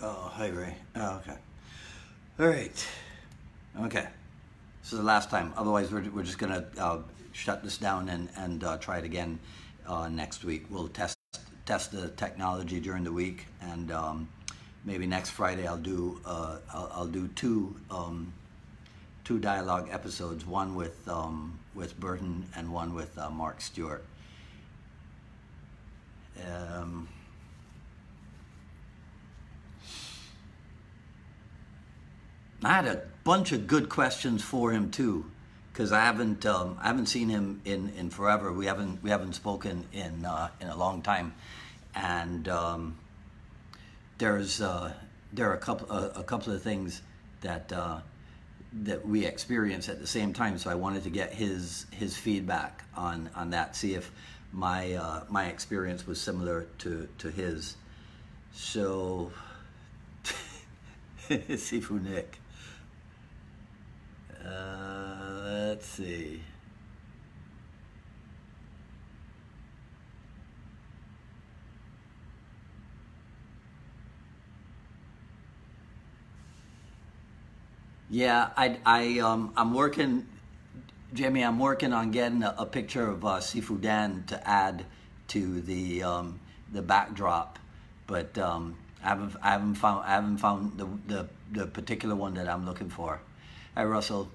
Oh, hi, Ray. Oh, okay. All right. Okay. This is the last time. Otherwise, we're just going to shut this down and try it again next week. We'll test the technology during the week, and maybe next Friday I'll do two dialogue episodes, one with Burton and one with Mark Stewart. Um, I had a bunch of good questions for him too, because I haven't seen him in forever. We haven't spoken in a long time, and there's there are a couple of things that that we experience at the same time. So I wanted to get his feedback on that, see if my experience was similar to his. So, Sifu Nick. Let's see. Yeah, I'm working, Jamie. I'm working on getting a picture of Sifu Dan to add to the backdrop, but I haven't found the particular one that I'm looking for. Hi, Russell.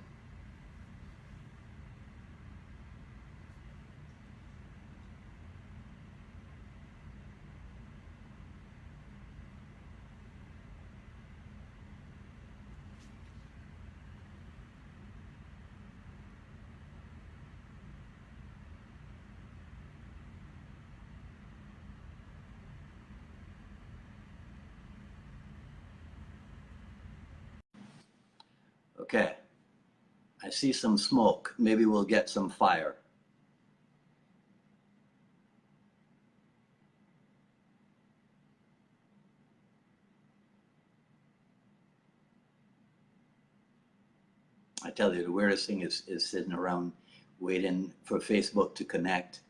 Okay, I see some smoke. Maybe we'll get some fire. I tell you, the weirdest thing is sitting around waiting for Facebook to connect.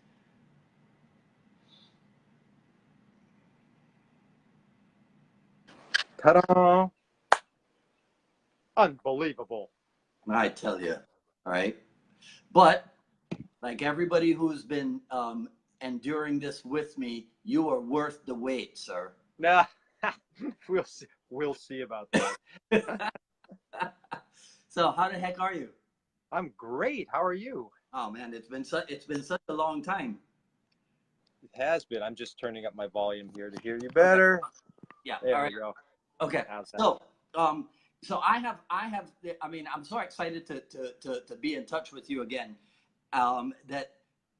Ta-da! Unbelievable. I tell you, all right. But like everybody who's been enduring this with me, you are worth the wait, sir. Nah, we'll see. We'll see about that. So how the heck are you? I'm great. How are you? Oh man, it's been such a long time. It has been. I'm just turning up my volume here to hear you Okay. better. Yeah. There All we right. go. Okay. How's that? So I have. I mean, I'm so excited to be in touch with you again. That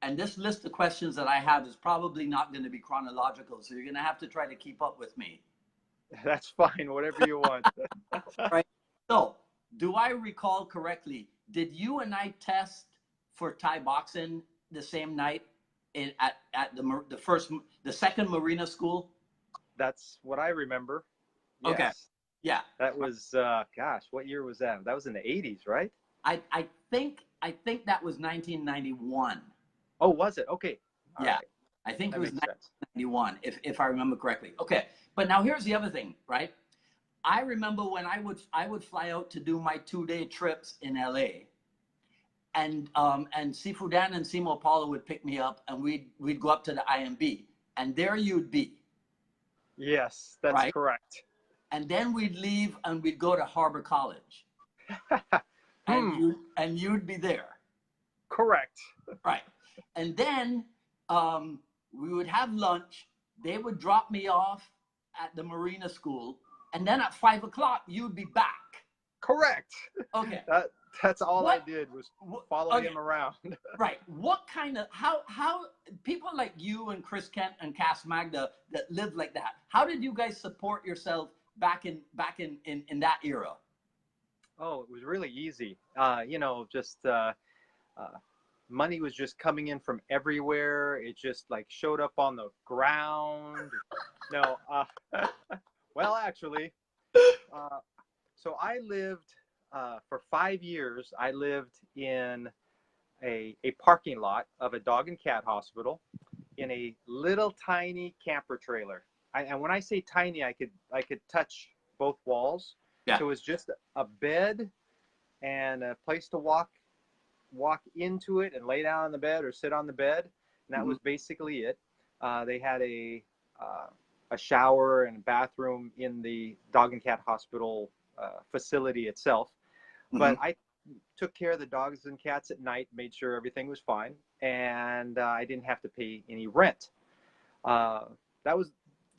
and this list of questions that I have is probably not going to be chronological, so you're going to have to try to keep up with me. That's fine. Whatever you want. Right. So, do I recall correctly? Did you and I test for Thai boxing the same night at the second Marina School? That's what I remember. Okay. Yes. Yeah. That was, gosh, what year was that? That was in the 80s, right? I think that was 1991. Oh, was it? Okay. All Yeah. right. I think it That was makes sense. 1991, if I remember correctly. Okay. But now here's the other thing, right? I remember when I would fly out to do my 2-day trips in LA, and Sifu Dan and Simo Paulo would pick me up, and we'd go up to the IMB, and there you'd be, Yes, that's right? correct. And then we'd leave and we'd go to Harbor College, and you'd be there, Correct. right? And then we would have lunch. They would drop me off at the Marina School, and then at 5 o'clock you'd be back. Correct. Okay. That's all What? I did was follow Okay. him around. Right. What kind of how people like you and Chris Kent and Cass Magda that live like that? How did you guys support yourself back in that era? Oh, it was really easy. Just money was just coming in from everywhere. It just like showed up on the ground. No, well, actually, uh, so I lived for 5 years. I lived in a parking lot of a dog and cat hospital in a little tiny camper trailer. and when I say tiny, I could touch both walls. Yeah. So it was just a bed and a place to walk into it and lay down on the bed or sit on the bed, and that was basically it. They had a shower and bathroom in the dog and cat hospital facility itself, but I took care of the dogs and cats at night, made sure everything was fine, and I didn't have to pay any rent.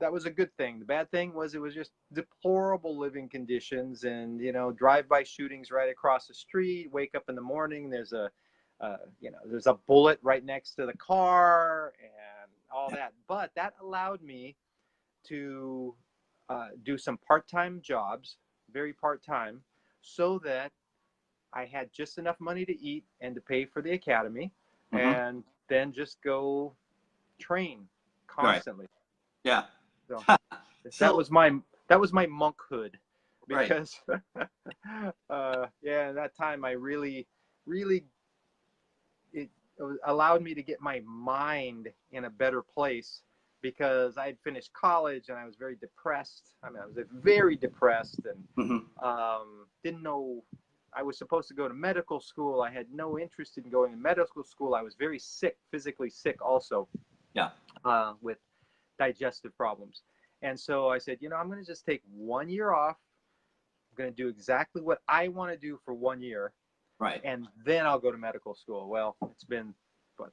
That was a good thing. The bad thing was it was just deplorable living conditions, and drive-by shootings right across the street. Wake up in the morning, there's a bullet right next to the car and all that. But that allowed me to do some part-time jobs, very part-time, so that I had just enough money to eat and to pay for the academy, and then just go train constantly. Right. Yeah. So that was my monkhood, because at that time I really it allowed me to get my mind in a better place, because I had finished college and I was very depressed. I was very depressed, and didn't know. I was supposed to go to medical school. I had no interest in going to medical school. I was very sick, physically sick also. Yeah. With digestive problems. And so I said, I'm going to just take 1 year off. I'm going to do exactly what I want to do for 1 year. Right. And then I'll go to medical school. Well, it's been,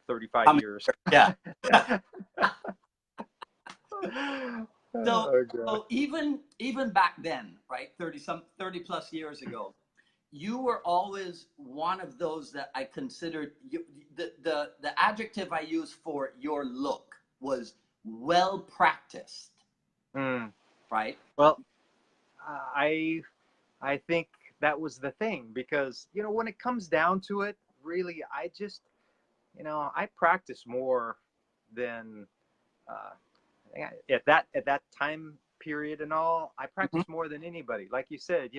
35 years. Yeah. So even back then, right, 30 plus years ago, you were always one of those that I considered, the adjective I used for your look was well practiced. Right? Well, I think that was the thing, because when it comes down to it, really, I just I practice more than at that time period and all. I practice more than anybody. Like you said,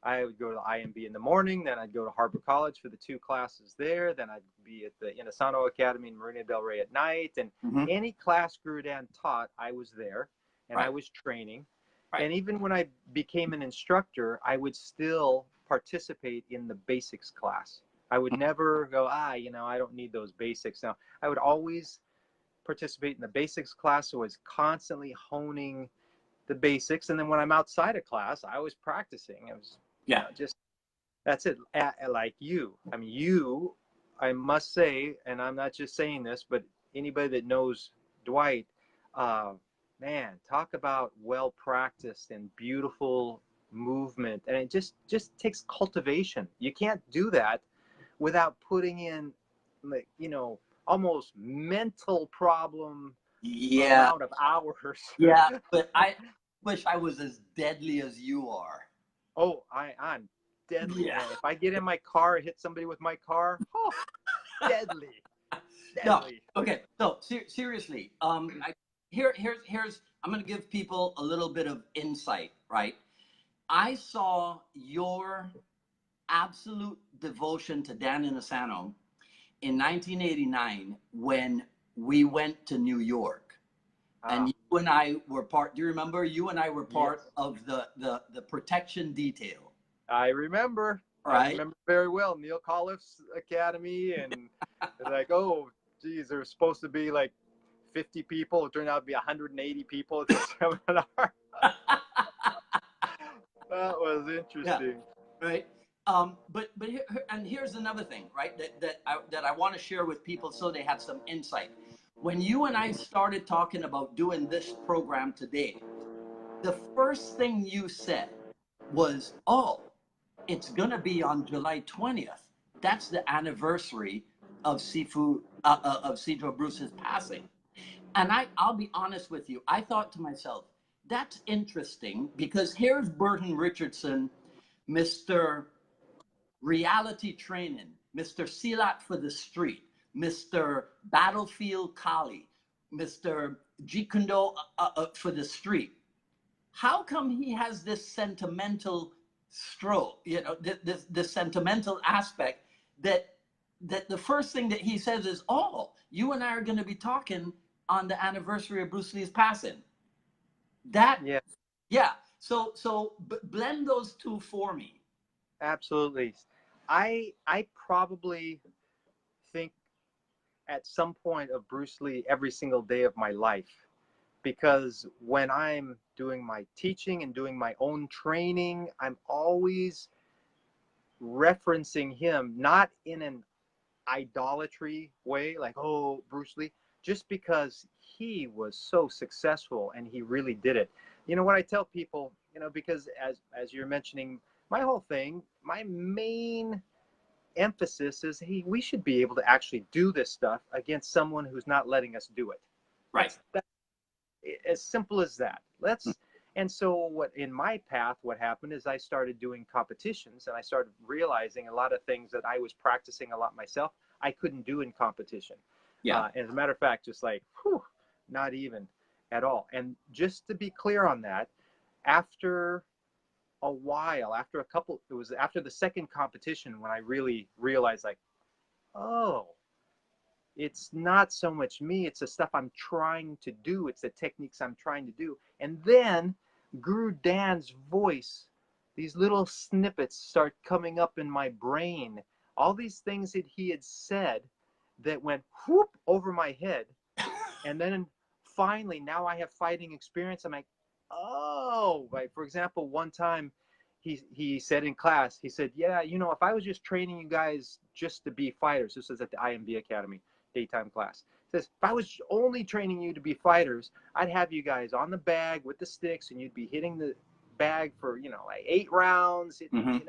I would go to IMB in the morning, then I'd go to Harbor College for the 2 classes there, then I'd be at the Inasano Academy in Marina del Rey at night, and any class Gurudan taught, I was there, and I was training. And even when I became an instructor, I would still participate in the basics class. I would never go, I don't need those basics now. I would always participate in the basics class, so I was constantly honing the basics, and then when I'm outside of class, I was practicing. I was just, that's it. Like you, I must say, and I'm not just saying this, but anybody that knows Dwight, man, talk about well practiced and beautiful movement, and it just takes cultivation. You can't do that without putting in, like, almost mental problem amount of hours. Yeah, but I wish I was as deadly as you are. Oh, I'm deadly. Yeah. Man. If I get in my car and hit somebody with my car, deadly. No, okay. So seriously, here's I'm going to give people a little bit of insight, right? I saw your absolute devotion to Dan Inasano in 1989 when we went to New York. And you and I were part, do you remember? You and I were part of the protection detail. I remember. Right. I remember very well. Neil Colliff's Academy, and like, oh, geez, there was supposed to be like 50 people. It turned out to be 180 people at the seminar. That was interesting. Yeah. Right. But here's another thing, right? That I want to share with people so they have some insight. When you and I started talking about doing this program today, the first thing you said was, "Oh, it's gonna be on July 20th. That's the anniversary of Sidro Bruce's passing." And I'll be honest with you. I thought to myself, that's interesting, because here's Burton Richardson, Mr. Reality Training, Mr. Silat for the Street, Mr. Battlefield Kali, Mr. Jeet Kune Do for the Street. How come he has this sentimental stroke, this sentimental aspect that the first thing that he says is, "Oh, you and I are going to be talking on the anniversary of Bruce Lee's passing." That, Yeah, yeah. So blend those two for me. absolutely. I probably think at some point of Bruce Lee every single day of my life, because when I'm doing my teaching and doing my own training, I'm always referencing him, not in an idolatry way, like, oh, Bruce Lee, just because he was so successful and he really did it. You know what I tell people, because as you're mentioning, my whole thing, my main emphasis is, hey, we should be able to actually do this stuff against someone who's not letting us do it. Right. That's as simple as that. And so what in my path, what happened is I started doing competitions, and I started realizing a lot of things that I was practicing a lot myself, I couldn't do in competition. Yeah. And as a matter of fact, just like, not even at all. And just to be clear on that, after a while, it was after the second competition when I really realized, like, oh, it's not so much me, it's the stuff I'm trying to do, it's the techniques I'm trying to do. And then Guru Dan's voice, these little snippets start coming up in my brain, all these things that he had said that went whoop over my head. And then finally, now I have fighting experience. I'm like, oh, like, for example, one time he said in class, he said, yeah, if I was just training you guys just to be fighters, this was at the IMB Academy daytime class. He says, if I was only training you to be fighters, I'd have you guys on the bag with the sticks, and you'd be hitting the bag for, like 8 rounds, this and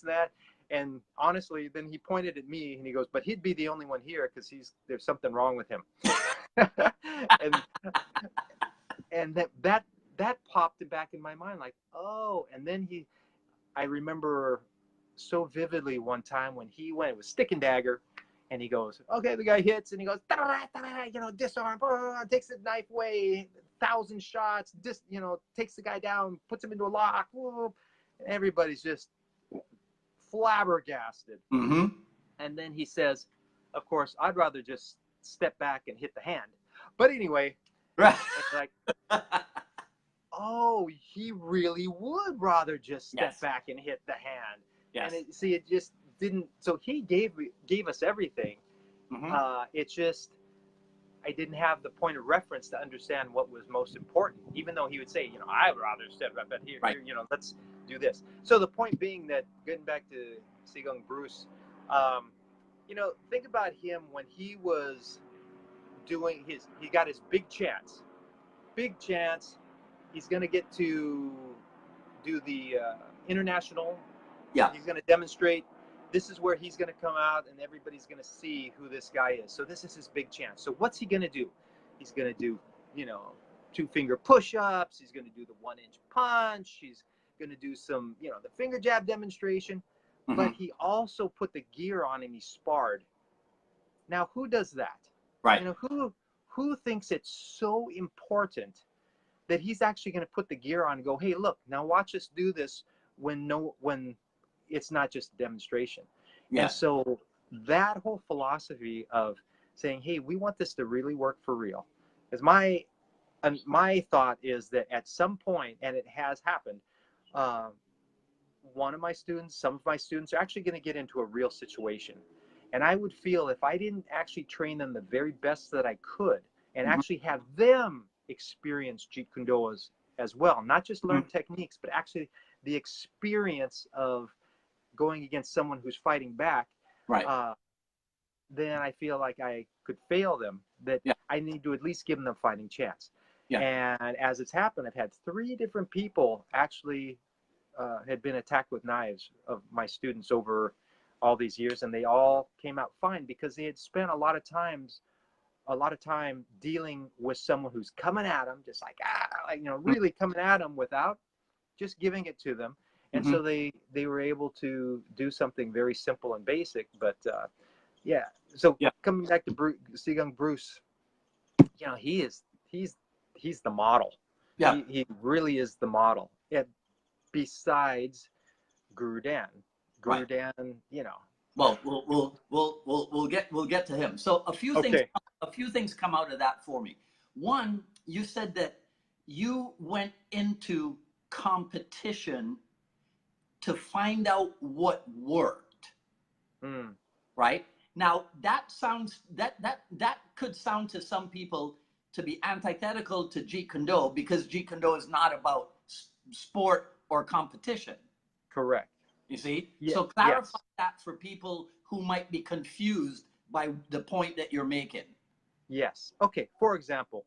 that. And honestly, then he pointed at me and he goes, but he'd be the only one here because there's something wrong with him. and that popped back in my mind, like, oh. And then I remember so vividly one time when he went, it was stick and dagger, and he goes, okay, the guy hits, and he goes, disarm, takes the knife away, 1,000 shots, takes the guy down, puts him into a lock, and everybody's just flabbergasted. Mm-hmm. And then he says, of course, I'd rather just step back and hit the hand. But anyway, right. Like, oh, he really would rather just step back and hit the hand. Yes. And it just didn't. So he gave us everything. Mm-hmm. It's just, I didn't have the point of reference to understand what was most important, even though he would say, I'd rather step back here, right. Let's do this. So the point being that, getting back to Sigong Bruce, think about him when he was doing he got his big chance. He's going to get to do the international. Yeah. He's going to demonstrate. This is where he's going to come out, and everybody's going to see who this guy is. So this is his big chance. So what's he going to do? He's going to do, 2-finger push-ups. He's going to do the 1-inch punch. He's going to do some, the finger jab demonstration. Mm-hmm. But he also put the gear on and he sparred. Now, who does that? Right. Who thinks it's so important that he's actually going to put the gear on and go, hey, look, now watch us do this when it's not just a demonstration. Yeah. And so that whole philosophy of saying, hey, we want this to really work for real, is my thought is that at some point, and it has happened, some of my students are actually going to get into a real situation. And I would feel if I didn't actually train them the very best that I could, and mm-hmm. actually have them experience Jeet Kune Do as well, not just learn mm-hmm. techniques, but actually the experience of going against someone who's fighting back, right? Then I feel like I could fail them, that I need to at least give them a fighting chance. Yeah. And as it's happened, I've had 3 different people actually had been attacked with knives of my students over all these years, and they all came out fine because they had spent a lot of time dealing with someone who's coming at them, just like, really coming at them without just giving it to them. And mm-hmm. so they were able to do something very simple and basic. But so coming back to Sigong Bruce, he's the model. Yeah, he really is the model. Yeah, besides Guru Dan. Guru Dan, Well, we'll get to him. So a few things come out of that for me. One, you said that you went into competition to find out what worked, right? Now that sounds that could sound to some people to be antithetical to Jeet Kune Do, because Jeet Kune Do is not about sport or competition. Correct. You see? Yeah, So clarify yes. that for people who might be confused by the point that you're making. Yes. Okay. For example,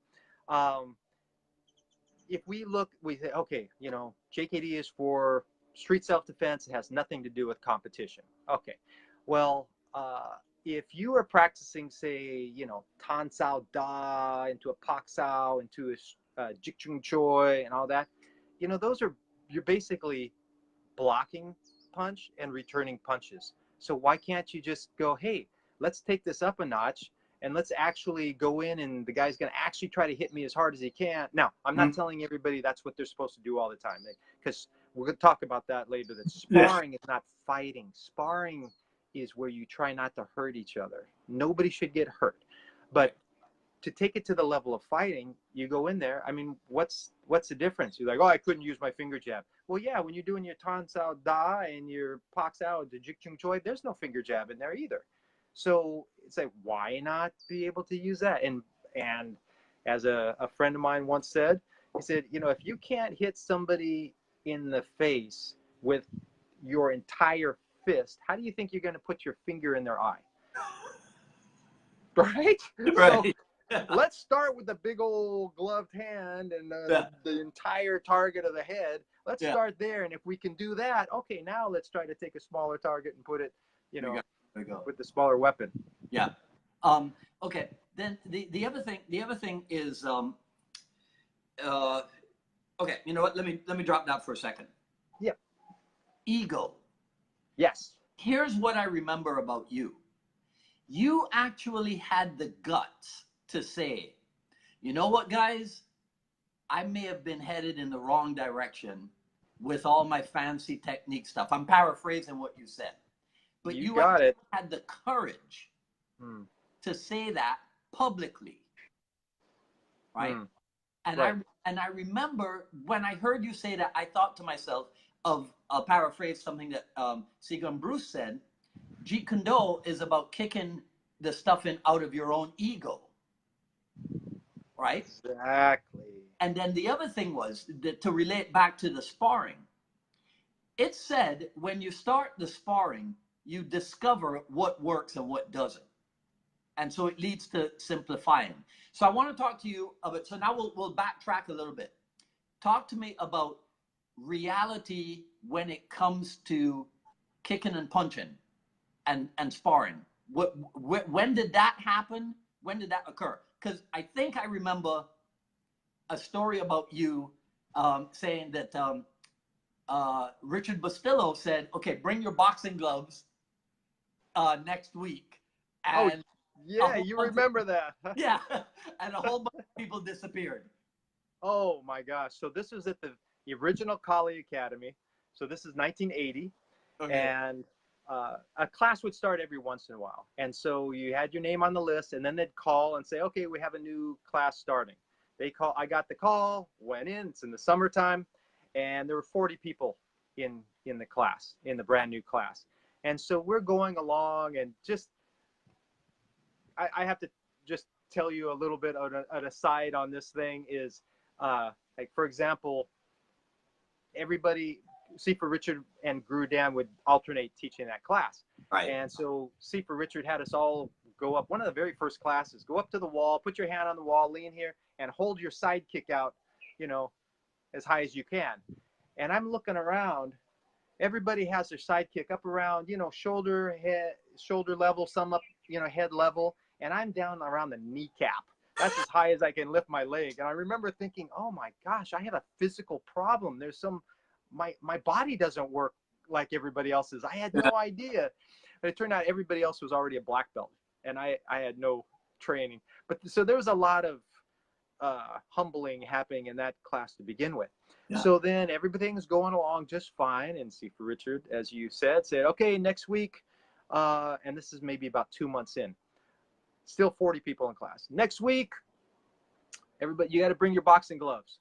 if we look, we say, okay, you know, JKD is for street self-defense. It has nothing to do with competition. Okay. Well, if you are practicing, say, you know, Tan Sao Da into a Pak Sao into a Jik Chung Choi and all that, you know, those are, you're basically blocking punch and returning punches. So why can't you just go, hey, let's take this up a notch and let's actually go in, and the guy's going to actually try to hit me as hard as he can. Now, I'm not telling everybody that's what they're supposed to do all the time, because we're going to talk about that later. That sparring is not fighting. Sparring is where you try not to hurt each other. Nobody should get hurt. But to take it to the level of fighting, you go in there. I mean, what's the difference? You're like, oh, I couldn't use my finger jab. Well, yeah, when you're doing your Tan Sao Da and your Pak Sao, the Jik Chung Choi, there's no finger jab in there either. So it's like, why not be able to use that? And as a friend of mine once said, he said, you know, if you can't hit somebody in the face with your entire fist, how do you think you're going to put your finger in their eye? Right? Right. So let's start with the big old gloved hand and the entire target of the head. Let's start there. And if we can do that, okay, now let's try to take a smaller target and put it, you know, with the smaller weapon. Yeah. Okay. Then the other thing is, okay, you know what? Let me drop that for a second. Yeah. Ego. Yes. Here's what I remember about you. You actually had the guts to say, you know what, guys? I may have been headed in the wrong direction with all my fancy technique stuff. I'm paraphrasing what you said. But you had the courage to say that publicly, right? And I remember when I heard you say that, I thought to myself of, I'll paraphrase something that Segun Bruce said. Jeet Kune Do is about kicking the stuff out of your own ego, right? Exactly. And then the other thing was that, to relate back to the sparring, it said when you start the sparring, you discover what works and what doesn't. And so it leads to simplifying. So I want to talk to you about, so now we'll backtrack a little bit. Talk to me about reality when it comes to kicking and punching and sparring. When did that happen? When did that occur? Because I think I remember a story about you saying that Richard Bustillo said, okay, bring your boxing gloves next week. And yeah, you remember that. Yeah, and a whole bunch of people disappeared. Oh my gosh. So this was at the original Kali Academy. So this is 1980. Okay. And a class would start every once in a while. And so you had your name on the list, and then they'd call and say, okay, we have a new class starting. I got the call, went in, it's in the summertime, and there were 40 people in the class, in the brand new class. And so we're going along, and just, I have to just tell you a little bit of an aside on this thing is, like, for example, everybody, Sifa Richard and Guru Dan would alternate teaching that class. Right. And so Sifa Richard had us all go up, one of the very first classes, go up to the wall, put your hand on the wall, lean here, and hold your side kick out, you know, as high as you can. And I'm looking around, everybody has their side kick up around, you know, shoulder level, some up, you know, head level. And I'm down around the kneecap. That's as high as I can lift my leg. And I remember thinking, oh my gosh, I have a physical problem. There's my body doesn't work like everybody else's. I had no idea. But it turned out everybody else was already a black belt, and I had no training. But so there was a lot of humbling happening in that class to begin with. Yeah. So then everything's going along just fine. And Sifa Richard, as you said, okay, next week, and this is maybe about 2 months in, still 40 people in class. Next week, everybody, you got to bring your boxing gloves.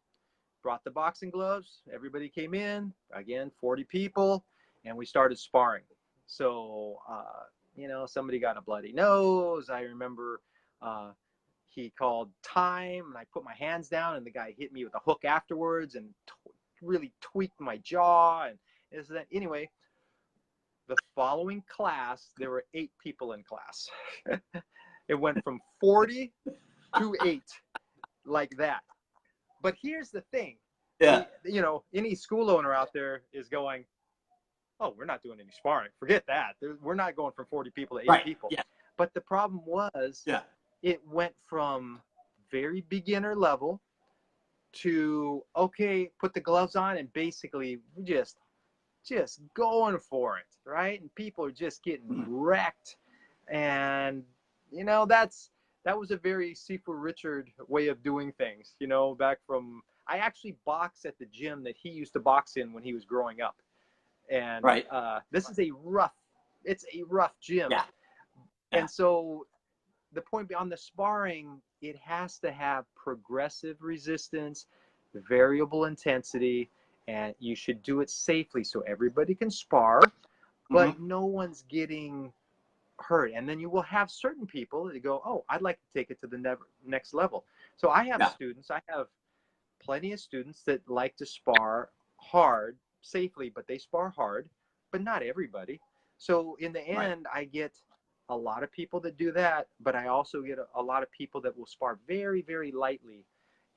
brought the boxing gloves. Everybody came in, again, 40 people, and we started sparring. So, you know, somebody got a bloody nose. I remember he called time, and I put my hands down, and the guy hit me with a hook afterwards and really tweaked my jaw. And this and that. Anyway, the following class, there were 8 people in class. It went from 40 to 8, like that. But here's the thing. Yeah. You know, any school owner out there is going, oh, we're not doing any sparring. Forget that. We're not going from 40 people to 8 people. Yeah. But the problem was, it went from very beginner level to, okay, put the gloves on, and basically just going for it, right? And people are just getting wrecked. And, you know, that was a very Seafood Richard way of doing things, you know, back from, I actually boxed at the gym that he used to box in when he was growing up. And this is it's a rough gym. Yeah. And so the point beyond the sparring, it has to have progressive resistance, variable intensity, and you should do it safely so everybody can spar, but no one's getting hurt. And then you will have certain people that go, oh, I'd like to take it to the next level. So I have students, I have plenty of students that like to spar hard, safely, but they spar hard, but not everybody. So in the end, I get a lot of people that do that, but I also get a lot of people that will spar very, very lightly.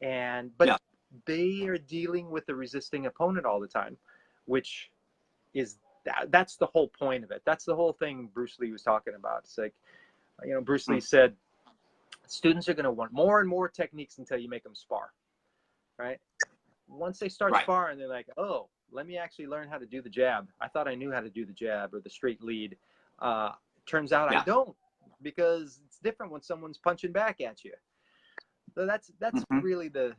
But they are dealing with a resisting opponent all the time, which is that's the whole point of it. That's the whole thing Bruce Lee was talking about. It's like, you know, Bruce Lee said, students are going to want more and more techniques until you make them spar, right? Once they start sparring, they're like, oh, let me actually learn how to do the jab. I thought I knew how to do the jab or the straight lead. Turns out I don't, because it's different when someone's punching back at you. So that's really the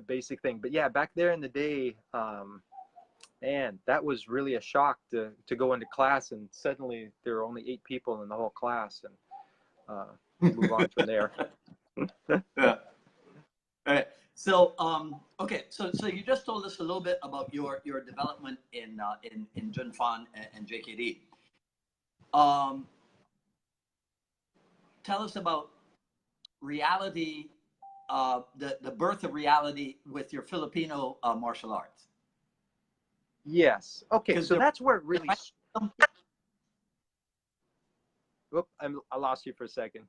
basic thing. But yeah, back there in the day, man, that was really a shock to go into class and suddenly there were only 8 people in the whole class, and move on from there. All right. So okay, so you just told us a little bit about your development in Jun Fan and JKD. Tell us about reality, the birth of reality with your Filipino martial arts. Yes. Okay. So that's where it really. Whoop! I lost you for a second.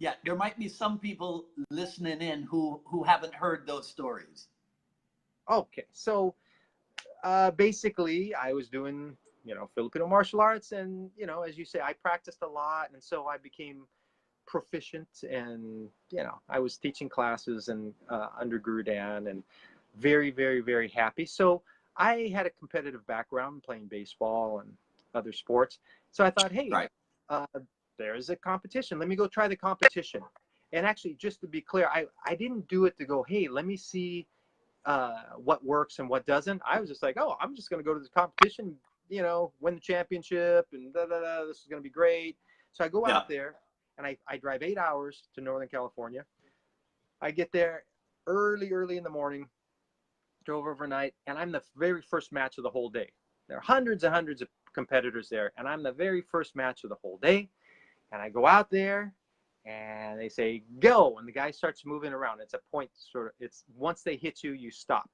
Yeah, there might be some people listening in who haven't heard those stories. Okay, so basically, I was doing, you know, Filipino martial arts, and, you know, as you say, I practiced a lot, and so I became proficient, and, you know, I was teaching classes and under Guru Dan, and very, very, very happy. So I had a competitive background playing baseball and other sports, so I thought, hey, there's a competition. Let me go try the competition. And actually, just to be clear, I didn't do it to go, hey, let me see what works and what doesn't. I was just like, oh, I'm just going to go to this competition, you know, win the championship, and this is going to be great. So I go out there, and I drive 8 hours to Northern California. I get there early in the morning, drove overnight, and I'm the very first match of the whole day. There are hundreds and hundreds of competitors there, and I'm the very first match of the whole day. And I go out there, and they say, go. And the guy starts moving around. It's a point, sort of, it's once they hit you, you stop.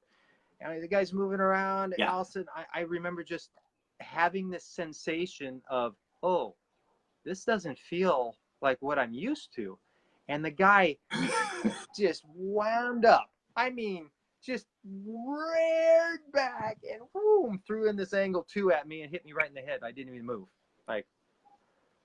And the guy's moving around. And all of a sudden, I remember just having this sensation of, oh, this doesn't feel like what I'm used to. And the guy just wound up. I mean, just reared back and boom, threw in this angle 2 at me and hit me right in the head. I didn't even move. Like,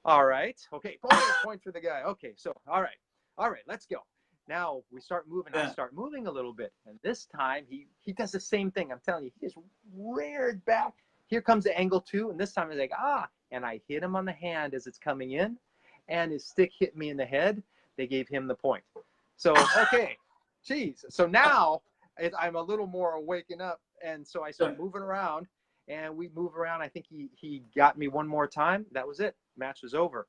all right, okay, point for the guy. Okay, so all right, let's go. Now we start moving. I start moving a little bit, and this time he does the same thing. I'm telling you, he just reared back. Here comes the angle 2, and this time he's like, and I hit him on the hand as it's coming in, and his stick hit me in the head. They gave him the point. So okay, geez. So now I'm a little more waking up, and so I start moving around, and we move around. I think he got me one more time. That was it. Match was over.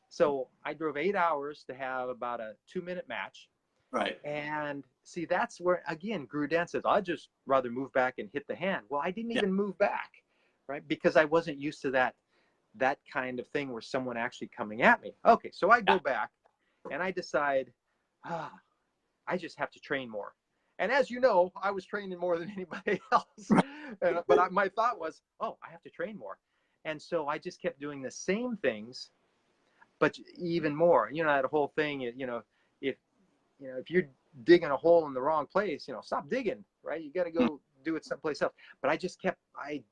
So I drove 8 hours to have about a 2-minute match. Right. And see, that's where, again, Guru Dan says, I'd just rather move back and hit the hand. Well, I didn't Yeah. even move back, right? Because I wasn't used to that kind of thing where someone actually coming at me. Okay, so I go back and I decide, I just have to train more. And as you know, I was training more than anybody else. But my thought was, oh, I have to train more. And so I just kept doing the same things, but even more. You know, that whole thing, you know, if you're digging a hole in the wrong place, you know, stop digging, right? You got to go do it someplace else. But I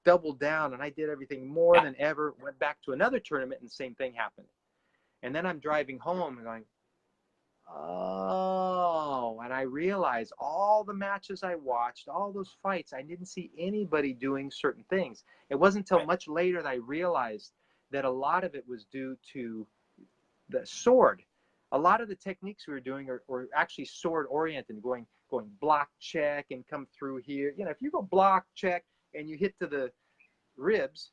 doubled down and I did everything more than ever, went back to another tournament and the same thing happened. And then I'm driving home and going, oh, and I realized all the matches I watched, all those fights, I didn't see anybody doing certain things. It wasn't until much later that I realized that a lot of it was due to the sword. A lot of the techniques we were doing are actually sword oriented, going block check and come through here. You know, if you go block check and you hit to the ribs,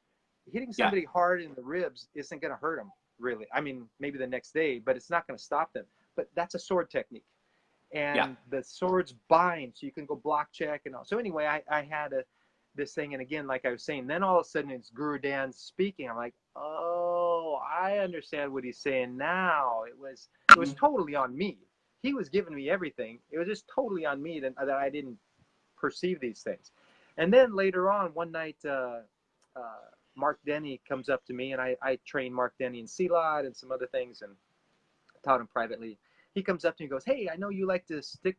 hitting somebody hard in the ribs isn't going to hurt them, really. I mean, maybe the next day, but it's not going to stop them. But that's a sword technique. And the swords bind, so you can go block check and all. So anyway, I had this thing, and again, like I was saying, then all of a sudden it's Guru Dan speaking. I'm like, oh, I understand what he's saying now. It was totally on me. He was giving me everything. It was just totally on me that I didn't perceive these things. And then later on, one night, Mark Denny comes up to me, and I trained Mark Denny in Silat and some other things, and taught him privately. He comes up to me and goes, hey, I know you like to stick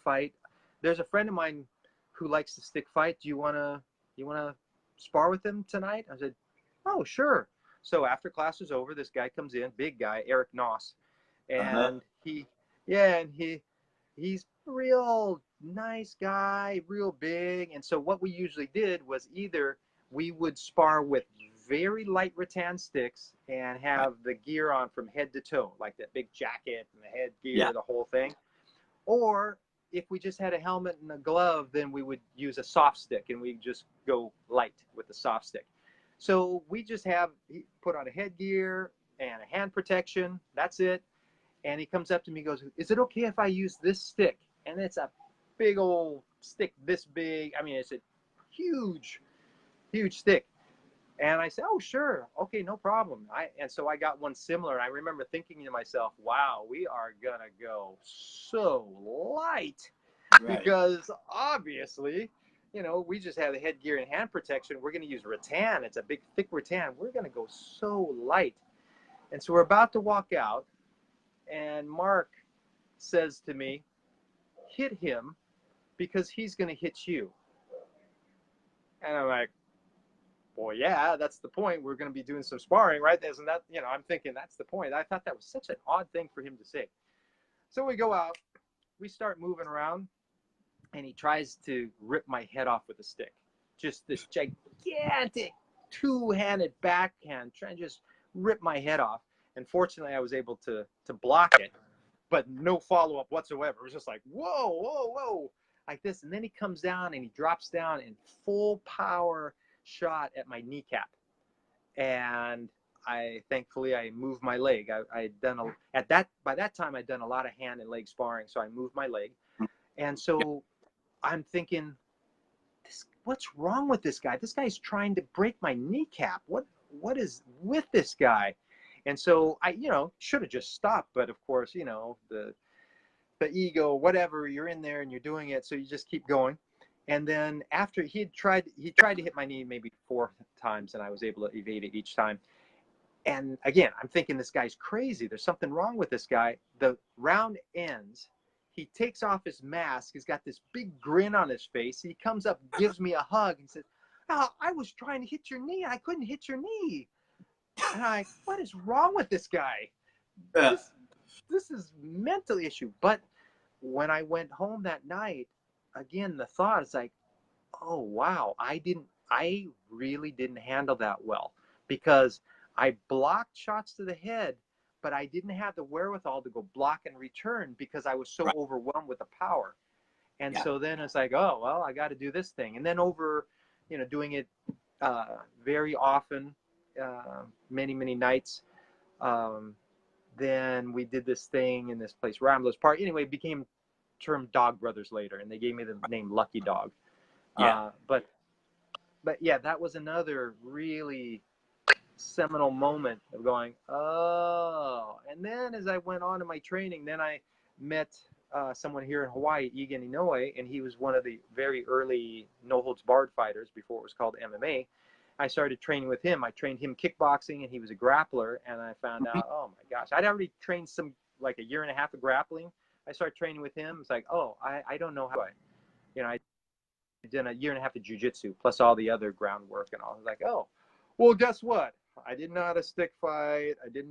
fight. There's a friend of mine who likes to stick fight. Do you wanna spar with him tonight? I said, oh, sure. So after class is over, this guy comes in, big guy, Eric Noss, and he's real nice guy, real big. And so what we usually did was either we would spar with very light rattan sticks and have the gear on from head to toe, like that big jacket and the head gear, the whole thing. Or if we just had a helmet and a glove, then we would use a soft stick and we just go light with the soft stick. So we just put on a headgear and a hand protection. That's it. And he comes up to me and goes, is it okay if I use this stick? And it's a big old stick this big. I mean, it's a huge, huge stick. And I said, oh, sure. Okay, no problem. And so I got one similar. I remember thinking to myself, wow, we are going to go so light. Because obviously, you know, we just have the headgear and hand protection. We're going to use rattan. It's a big, thick rattan. We're going to go so light. And so we're about to walk out. And Mark says to me, hit him because he's going to hit you. And I'm like, well, yeah, that's the point. We're going to be doing some sparring, right? Isn't that, you know, I'm thinking that's the point. I thought that was such an odd thing for him to say. So we go out, we start moving around, and he tries to rip my head off with a stick. Just this gigantic two-handed backhand, trying to just rip my head off. And fortunately, I was able to block it, but no follow-up whatsoever. It was just like, whoa, whoa, whoa, like this. And then he comes down and he drops down in full power shot at my kneecap, and thankfully I moved my leg. By that time I'd done a lot of hand and leg sparring, so I moved my leg. And so I'm thinking, what's wrong with this guy? This guy's trying to break my kneecap. What is with this guy? And so I, you know, should have just stopped, but of course, you know, the ego, whatever, you're in there and you're doing it, so you just keep going. And then after he tried to hit my knee maybe 4 times, and I was able to evade it each time. And again, I'm thinking this guy's crazy. There's something wrong with this guy. The round ends. He takes off his mask. He's got this big grin on his face. He comes up, gives me a hug, and says, oh, I was trying to hit your knee. I couldn't hit your knee. And I'm like, what is wrong with this guy? This is a mental issue. But when I went home that night, again, the thought is like, oh, wow, I really didn't handle that well, because I blocked shots to the head, but I didn't have the wherewithal to go block and return because I was so overwhelmed with the power. And so then it's like, oh, well, I got to do this thing. And then over, you know, doing it very often, many, many nights, then we did this thing in this place, Ramblers Park. Anyway, it became term dog brothers later, and they gave me the name Lucky Dog. Yeah. But yeah, that was another really seminal moment of going, oh. And then as I went on to my training, then I met someone here in Hawaii, Egan Inoue, and he was one of the very early no holds barred fighters before it was called MMA. I started training with him. I trained him kickboxing, and he was a grappler. And I found out, oh my gosh, I'd already trained some like a year and a half of grappling. I started training with him. It's like, oh, I don't know how I did a year and a half of jiu-jitsu plus all the other groundwork and all. I was like, oh, well, guess what? I didn't know how to stick fight. I did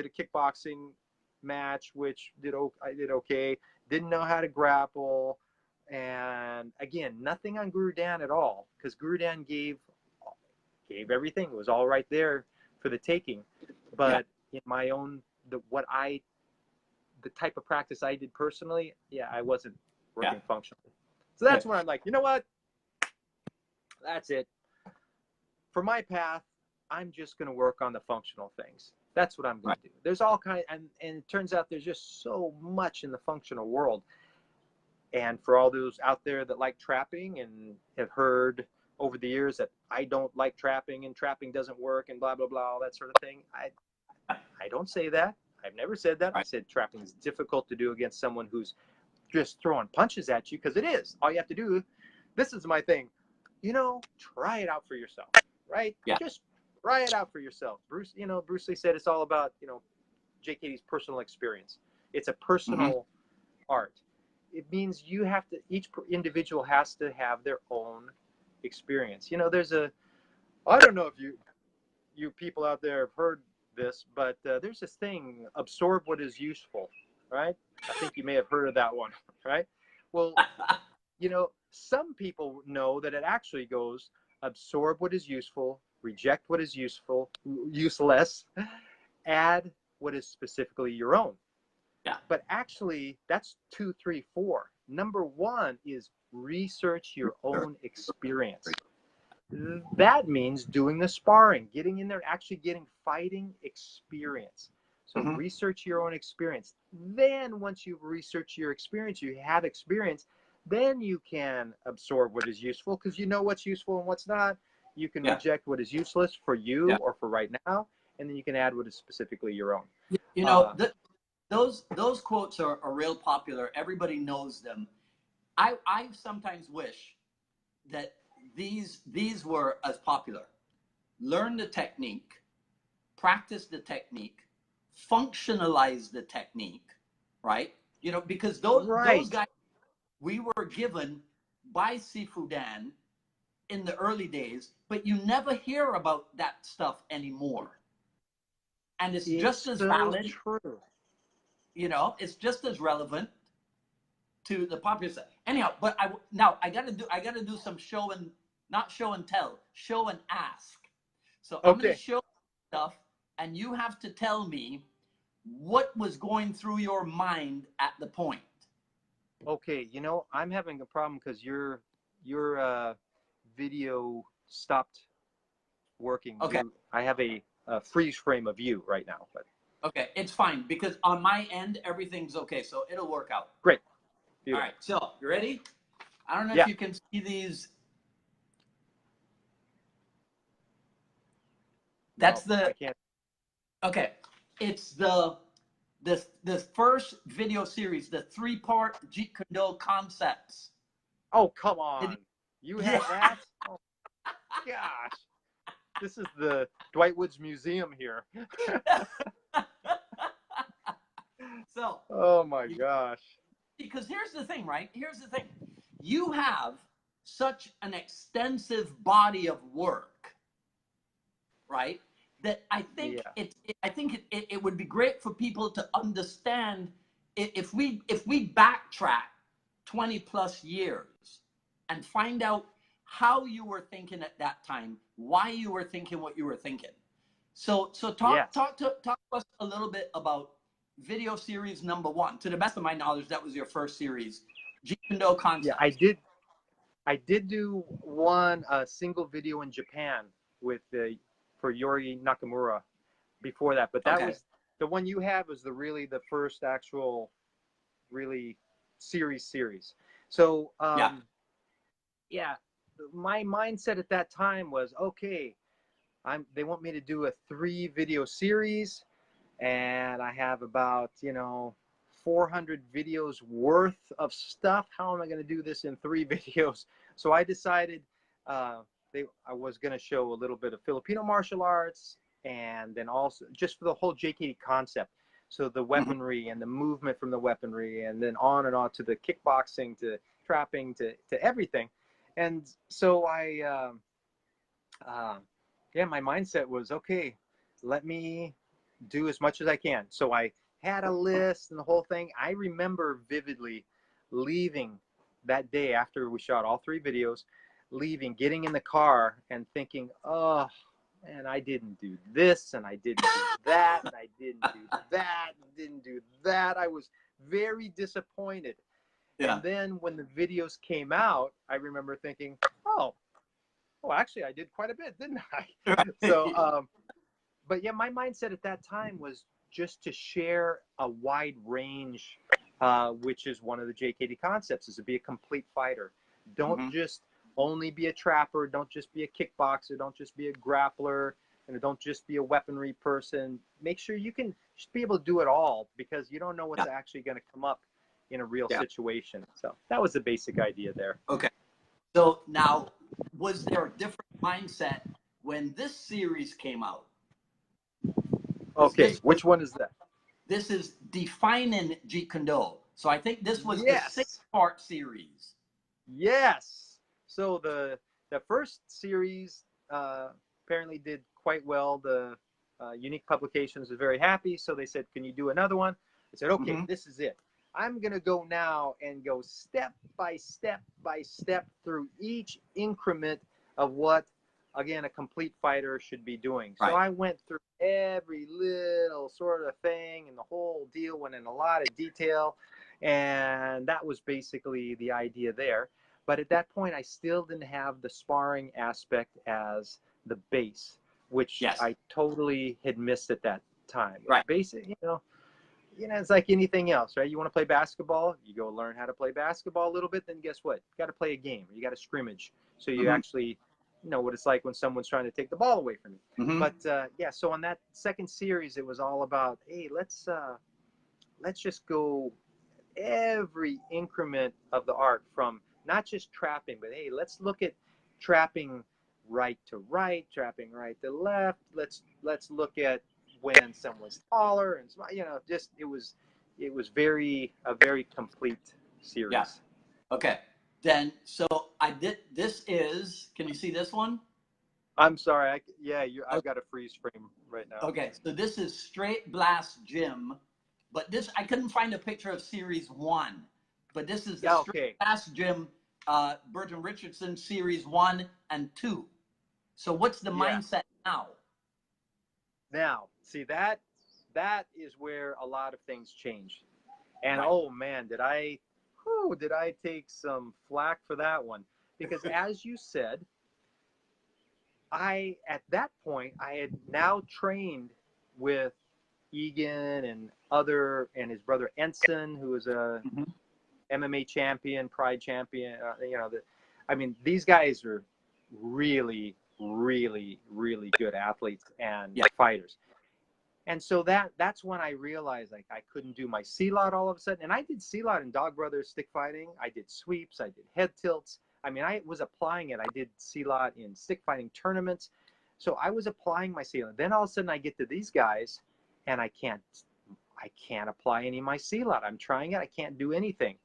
a kickboxing match, which I did okay. Didn't know how to grapple. And again, nothing on Guru Dan at all, because Guru Dan gave everything. It was all right there for the taking. But in my own, the type of practice I did personally, I wasn't working functionally. So that's when I'm like, you know what? That's it. For my path, I'm just going to work on the functional things. That's what I'm going to do. There's all kinds, and it turns out there's just so much in the functional world. And for all those out there that like trapping and have heard over the years that I don't like trapping and trapping doesn't work and blah, blah, blah, all that sort of thing, I don't say that. I've never said that. I said trapping is difficult to do against someone who's just throwing punches at you, because it is. All you have to do, this is my thing, try it out for yourself, right? Yeah. Just try it out for yourself. Bruce Lee said it's all about, JKD's personal experience. It's a personal art. It means each individual has to have their own experience. There's I don't know if you people out there have heard this, but there's this thing, absorb what is useful, right? I think you may have heard of that one, right? Well, some people know that it actually goes absorb what is useful, reject what is useless, add what is specifically your own. Yeah. But actually, that's 2, 3, 4. Number 1 is research your own experience. That means doing the sparring, getting in there, actually getting fighting experience. So research your own experience. Then once you've researched your experience, you have experience, then you can absorb what is useful, because you know what's useful and what's not. You can reject what is useless for you or for right now, and then you can add what is specifically your own. Those quotes are real popular. Everybody knows them. I sometimes wish that these were as popular. Learn the technique, practice the technique, functionalize the technique, right? Because those guys we were given by Sifu Dan in the early days, but you never hear about that stuff anymore. And it's just as valid. True. It's just as relevant to the popular stuff. Anyhow, but I gotta do some not show and tell, show and ask. So I'm gonna show stuff, and you have to tell me what was going through your mind at the point. Okay, I'm having a problem because your video stopped working. Okay. I have a freeze frame of you right now, but okay, it's fine, because on my end everything's okay, so it'll work out. Great. Beautiful. All right, so you ready? I don't know if you can see these. That's I can't. Okay, it's the first video series, the 3-part Jeet Kune Do concepts. Oh, come on. You have that? Oh, gosh. This is the Dwight Woods Museum here. So. Oh my gosh. Because here's the thing, right? Here's the thing. You have such an extensive body of work, right? That I think it would be great for people to understand if we backtrack 20 plus years and find out how you were thinking at that time, why you were thinking what you were thinking. So talk to us a little bit about video series number 1. To the best of my knowledge, that was your first series, Jeet Kune Do concept. Yeah, I did do one single video in Japan with for Yori Nakamura before that, but that was the one you have was the first actual really series. So Yeah. yeah, my mindset at that time was, okay, they want me to do a 3-video series, and I have about 400 videos worth of stuff. How am I going to do this in 3 videos? So I decided I was going to show a little bit of Filipino martial arts, and then also just for the whole JKD concept. So the weaponry and the movement from the weaponry, and then on and on to the kickboxing, to trapping, to everything. And so my mindset was, okay, let me do as much as I can. So I had a list and the whole thing. I remember vividly leaving that day after we shot all 3 videos, getting in the car and thinking, oh, man, I didn't do this, and I didn't do that, and I didn't do that, and didn't do that. I was very disappointed. Yeah. And then when the videos came out, I remember thinking, oh, actually, I did quite a bit, didn't I? So, but yeah, my mindset at that time was just to share a wide range, which is one of the JKD concepts, is to be a complete fighter. Don't just only be a trapper. Don't just be a kickboxer. Don't just be a grappler. And don't just be a weaponry person. Make sure you can just be able to do it all, because you don't know what's actually going to come up in a real situation. So that was the basic idea there. Okay. So now, was there a different mindset when this series came out? Okay, which one is that? This is Defining Jeet Kune Do. So I think this was the 6-part series. Yes. So the first series apparently did quite well. The Unique Publications was very happy, so they said, "Can you do another one?" I said, "Okay, this is it. I'm gonna go now and go step by step by step through each increment of what, again, a complete fighter should be doing." So I went through every little sort of thing, and the whole deal went in a lot of detail, and that was basically the idea there. But at that point, I still didn't have the sparring aspect as the base, which I totally had missed at that time. Right. Basic, it's like anything else, right? You want to play basketball, you go learn how to play basketball a little bit, then guess what? You got to play a game, or you got to scrimmage. So you actually know what it's like when someone's trying to take the ball away from you. But so on that second series, it was all about, hey, let's just go every increment of the art, from not just trapping, but hey, let's look at trapping right to right, trapping right to left. Let's look at when someone's taller, and just it was a very complete series. Yeah. Okay. Then so I did. This is. Can you see this one? I'm sorry. I've got a freeze frame right now. Okay. So this is Straight Blast Gym, but this I couldn't find a picture of series 1, but this is the Straight Blast Gym, Burton Richardson series 1 and 2. So what's the mindset now? Now, see, that is where a lot of things changed. And oh man, did I take some flack for that one? Because as you said, at that point I had now trained with Egan and his brother Ensign, who was a MMA champion, Pride champion. These guys are really, really, really good athletes and fighters. And so that's when I realized, like, I couldn't do my Silat all of a sudden. And I did Silat in Dog Brothers stick fighting. I did sweeps. I did head tilts. I mean, I was applying it. I did Silat in stick fighting tournaments. So I was applying my Silat. Then all of a sudden I get to these guys and I can't apply any of my Silat. I'm trying it. I can't do anything.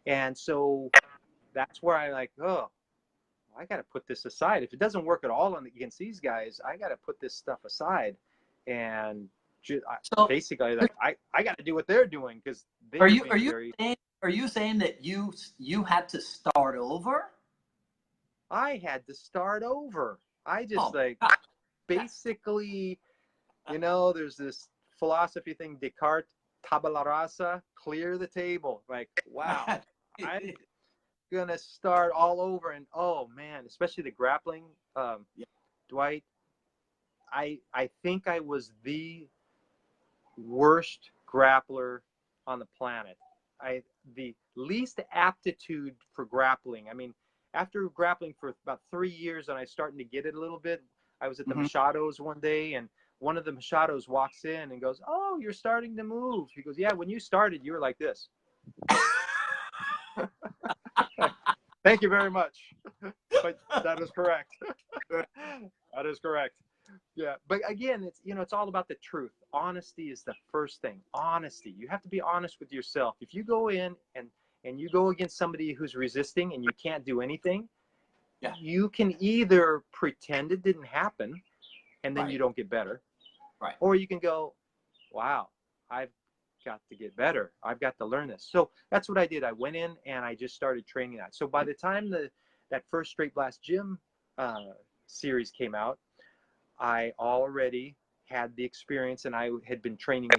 And so that's where I I got to put this aside. If it doesn't work at all against these guys, I got to put this stuff aside. And basically, like, I got to do what they're doing, because are you saying that you had to start over? I had to start over. I just basically, there's this philosophy thing, Descartes, tabula rasa, clear the table. Like, wow, I'm gonna start all over. And oh man, especially the grappling, Dwight. I think I was the worst grappler on the planet. the least aptitude for grappling. I mean, after grappling for about 3 years and I starting to get it a little bit, I was at the Machados one day, and one of the Machados walks in and goes, "Oh, you're starting to move." He goes, "Yeah, when you started, you were like this." Thank you very much. But that is correct. That is correct. Yeah. But again, it's, you know, it's all about the truth. Honesty is the first thing. Honesty. You have to be honest with yourself. If you go in and you go against somebody who's resisting and you can't do anything, you can either pretend it didn't happen and then you don't get better. Right. Or you can go, wow, I've got to get better. I've got to learn this. So that's what I did. I went in and I just started training that. So by the time that first Straight Blast Gym series came out, I already had the experience and I had been training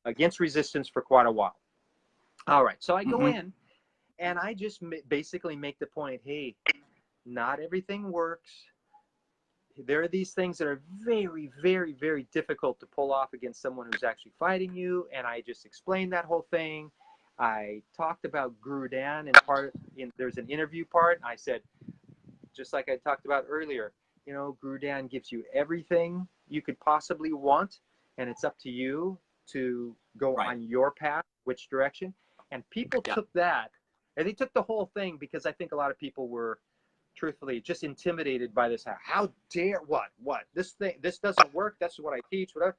against resistance for quite a while. All right. So I go in and I just basically make the point, hey, not everything works. There are these things that are very, very, very difficult to pull off against someone who's actually fighting you. And I just explained that whole thing. I talked about Guru Dan there's an interview part. And I said, just like I talked about earlier, you know, Guru Dan gives you everything you could possibly want. And it's up to you to go on your path, which direction. And people took that, and they took the whole thing, because I think a lot of people were, truthfully, just intimidated by this. How dare, what this doesn't work, that's what I teach, whatever.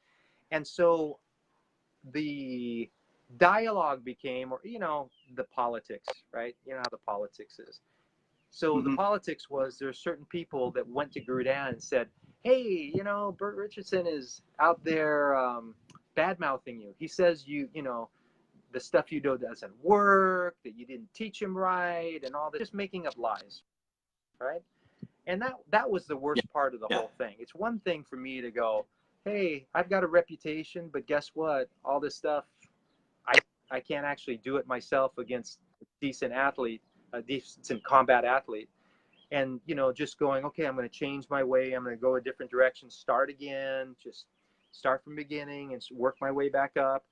And so the dialogue became, or, you know, the politics, right? You know how the politics is. So the politics was, there's certain people that went to Guru Dan and said, hey, you know, Burton Richardson is out there bad-mouthing you. He says you know, the stuff you do doesn't work, that you didn't teach him right, and all that, just making up lies. Right? And that was the worst part of the whole thing. It's one thing for me to go, hey, I've got a reputation, but guess what? All this stuff, I can't actually do it myself against a decent athlete, a decent combat athlete. And, you know, just going, okay, I'm going to change my way. I'm going to go a different direction, start again, just start from the beginning and work my way back up.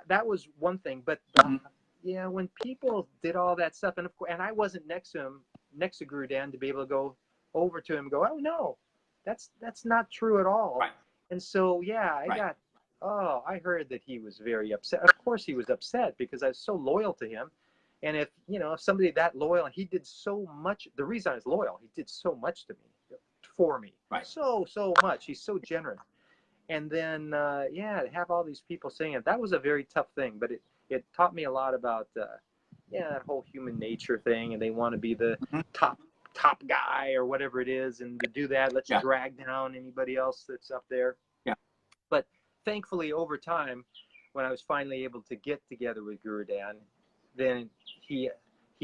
That was one thing. But, yeah, when people did all that stuff, and of course, and I wasn't next to Guru Dan to be able to go over to him and go, oh no, that's not true at all. Right. And so, yeah, I heard that he was very upset. Of course he was upset, because I was so loyal to him. And if, you know, if somebody that loyal, he did so much, the reason I was loyal, he did so much to me, for me, so much. He's so generous. And then, yeah, to have all these people saying it, that was a very tough thing, but it taught me a lot about, that whole human nature thing, and they want to be the top guy or whatever it is, and to do that, let's drag down anybody else that's up there. Yeah. But thankfully, over time, when I was finally able to get together with Guru Dan, then he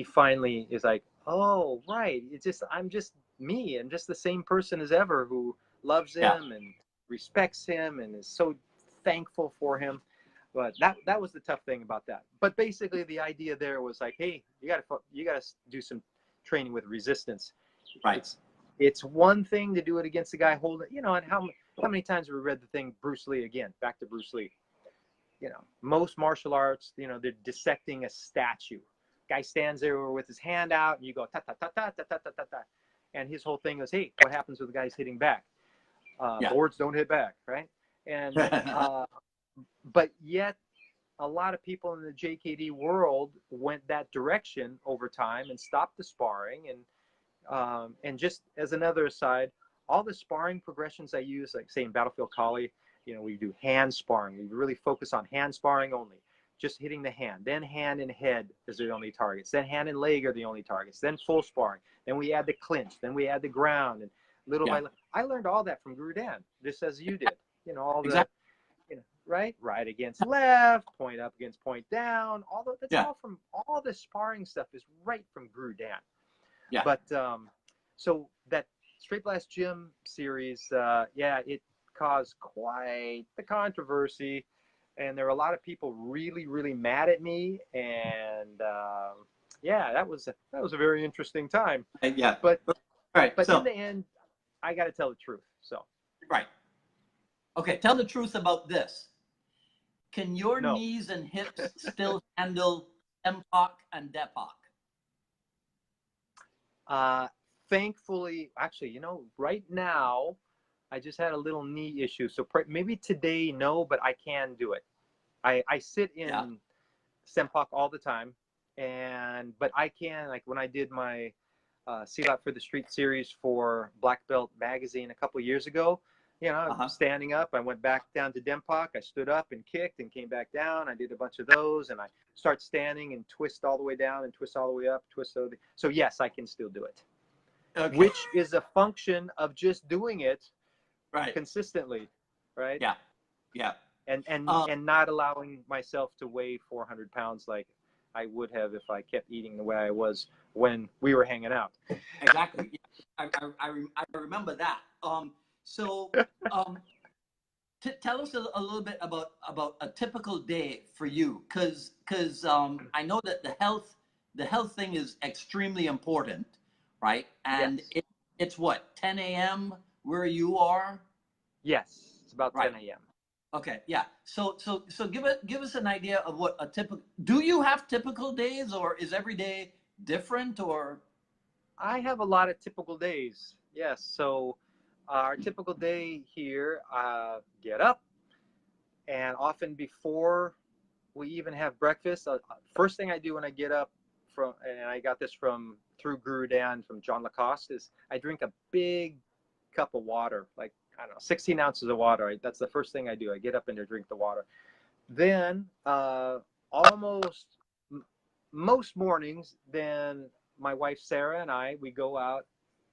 finally is like, oh, right, it's just, I'm just me, and just the same person as ever, who loves him and respects him and is so thankful for him. But that was the tough thing about that. But basically, the idea there was like, hey, you gotta do some training with resistance. Right. It's one thing to do it against the guy holding, you know. And how many times have we read the thing, Bruce Lee, again, back to Bruce Lee. You know, most martial arts, you know, they're dissecting a statue. Guy stands there with his hand out, and you go ta ta ta ta ta ta ta ta ta, and his whole thing is, hey, what happens with the guys hitting back? Boards don't hit back, right? And but yet, a lot of people in the JKD world went that direction over time and stopped the sparring. And just as another aside, all the sparring progressions I use, like say in Battlefield Collie, you know, we do hand sparring. We really focus on hand sparring only, just hitting the hand. Then hand and head is the only targets. Then hand and leg are the only targets. Then full sparring. Then we add the clinch. Then we add the ground. And little by little, I learned all that from Guru Dan, just as you did. You know, all the, you know, right against left, point up against point down. All that's all from, all the sparring stuff is right from Guru Dan. Yeah. But so that Straight Blast Gym series, it caused quite the controversy, and there were a lot of people really, really mad at me, and that was a very interesting time. But so, in the end, I got to tell the truth. So okay, tell the truth about this. can your No. knees and hips still handle MPOC and DEPOC? Thankfully, actually, you know, right now, I just had a little knee issue. So maybe today, no, but I can do it. I sit in Yeah. Sempak all the time, but I can, like when I did my Silat for the Street series for Black Belt magazine a couple years ago, you know, standing up, I went back down to Dempak, I stood up and kicked and came back down. I did a bunch of those, and I start standing and twist all the way down and twist all the way up, twist all the. So yes, I can still do it. Okay. Which is a function of just doing it Right. consistently, right? Yeah. Yeah. And not allowing myself to weigh 400 pounds like I would have if I kept eating the way I was when we were hanging out. Exactly. Yeah. I remember that. So tell us a little bit about a typical day for you, because I know that the health thing is extremely important, right? And yes. It's what, 10 a.m. where you are? Yes, it's about right. 10 a.m. Okay, yeah. So give us an idea of what a typical. Do you have typical days, or is every day different, or? I have a lot of typical days. Yes. So our typical day here, get up, and often before we even have breakfast, first thing I do when I get up and I got this through Guru Dan from John Lacoste, is I drink a big cup of water, like, I don't know, 16 ounces of water. That's the first thing I do. I get up and I drink the water. Then most mornings, then my wife Sarah and I, we go out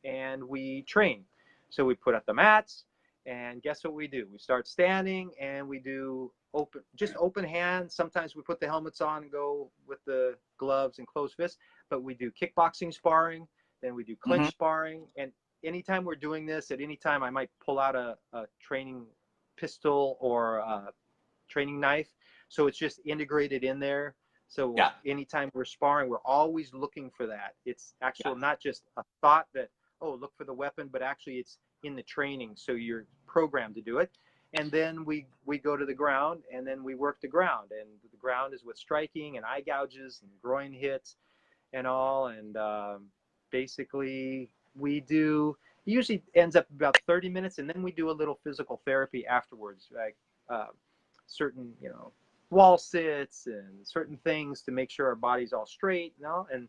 and we train. So we put up the mats, and guess what we do? We start standing and we do open hands. Sometimes we put the helmets on and go with the gloves and closed fists, but we do kickboxing sparring, then we do clinch sparring. And anytime we're doing this, at any time I might pull out a training pistol or a training knife. So it's just integrated in there. So anytime we're sparring, we're always looking for that. It's actually not just a thought that, oh, look for the weapon, but actually it's in the training. So you're programmed to do it. And then we go to the ground, and then we work the ground. And the ground is with striking and eye gouges and groin hits and all. And basically we do, usually ends up about 30 minutes. And then we do a little physical therapy afterwards, like certain, you know, wall sits and certain things to make sure our body's all straight, you know, and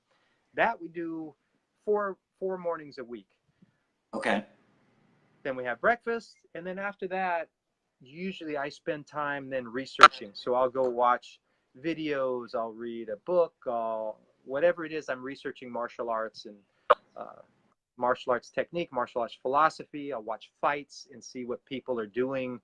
that we do four mornings a week. Okay. Then we have breakfast, and then after that, usually I spend time then researching. So I'll go watch videos, I'll read a book, whatever it is, I'm researching martial arts and martial arts technique, martial arts philosophy. I'll watch fights and see what people are doing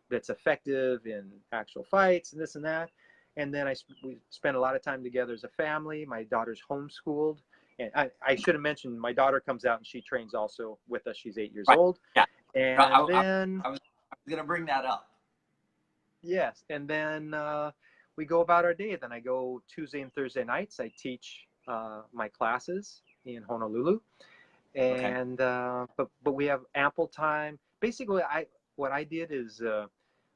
that's effective in actual fights and this and that. And then we spend a lot of time together as a family. My daughter's homeschooled. And I should have mentioned, my daughter comes out and she trains also with us. She's 8 years old. Yeah. And then I was going to bring that up. Yes. And then we go about our day. Then I go Tuesday and Thursday nights. I teach my classes in Honolulu. And but we have ample time. Basically, what I did is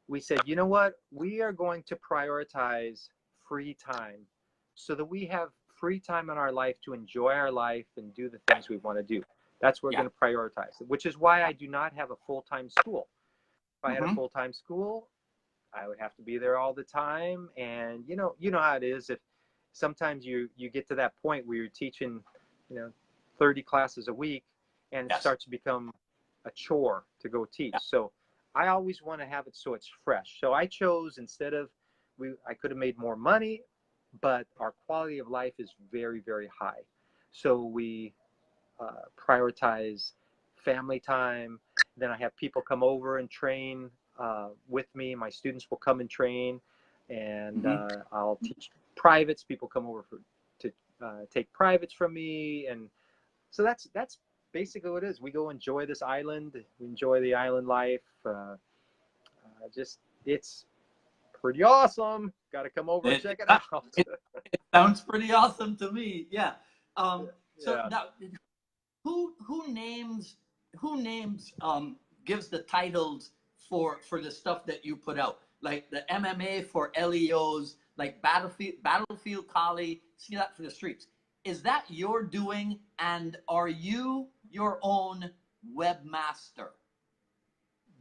we said, you know what? We are going to prioritize free time so that we have free time in our life to enjoy our life and do the things we want to do. That's what we're going to prioritize, which is why I do not have a full-time school. If I had a full-time school, I would have to be there all the time. And you know how it is. If sometimes you get to that point where you're teaching, 30 classes a week, and it starts to become a chore to go teach. So I always want to have it so it's fresh. So I chose, instead of, I could have made more money, but our quality of life is very, very high. So we prioritize family time. Then I have people come over and train with me. My students will come and train, and I'll teach privates. People come over to take privates from me, and so that's basically what it is. We go enjoy this island. We enjoy the island life. It's pretty awesome. Got to come over and check it out. It sounds pretty awesome to me. Yeah. Now, who names gives the titles for the stuff that you put out? like the MMA for LEOs, like Battlefield Kali, Silat for the streets. Is that your doing, and are you your own webmaster?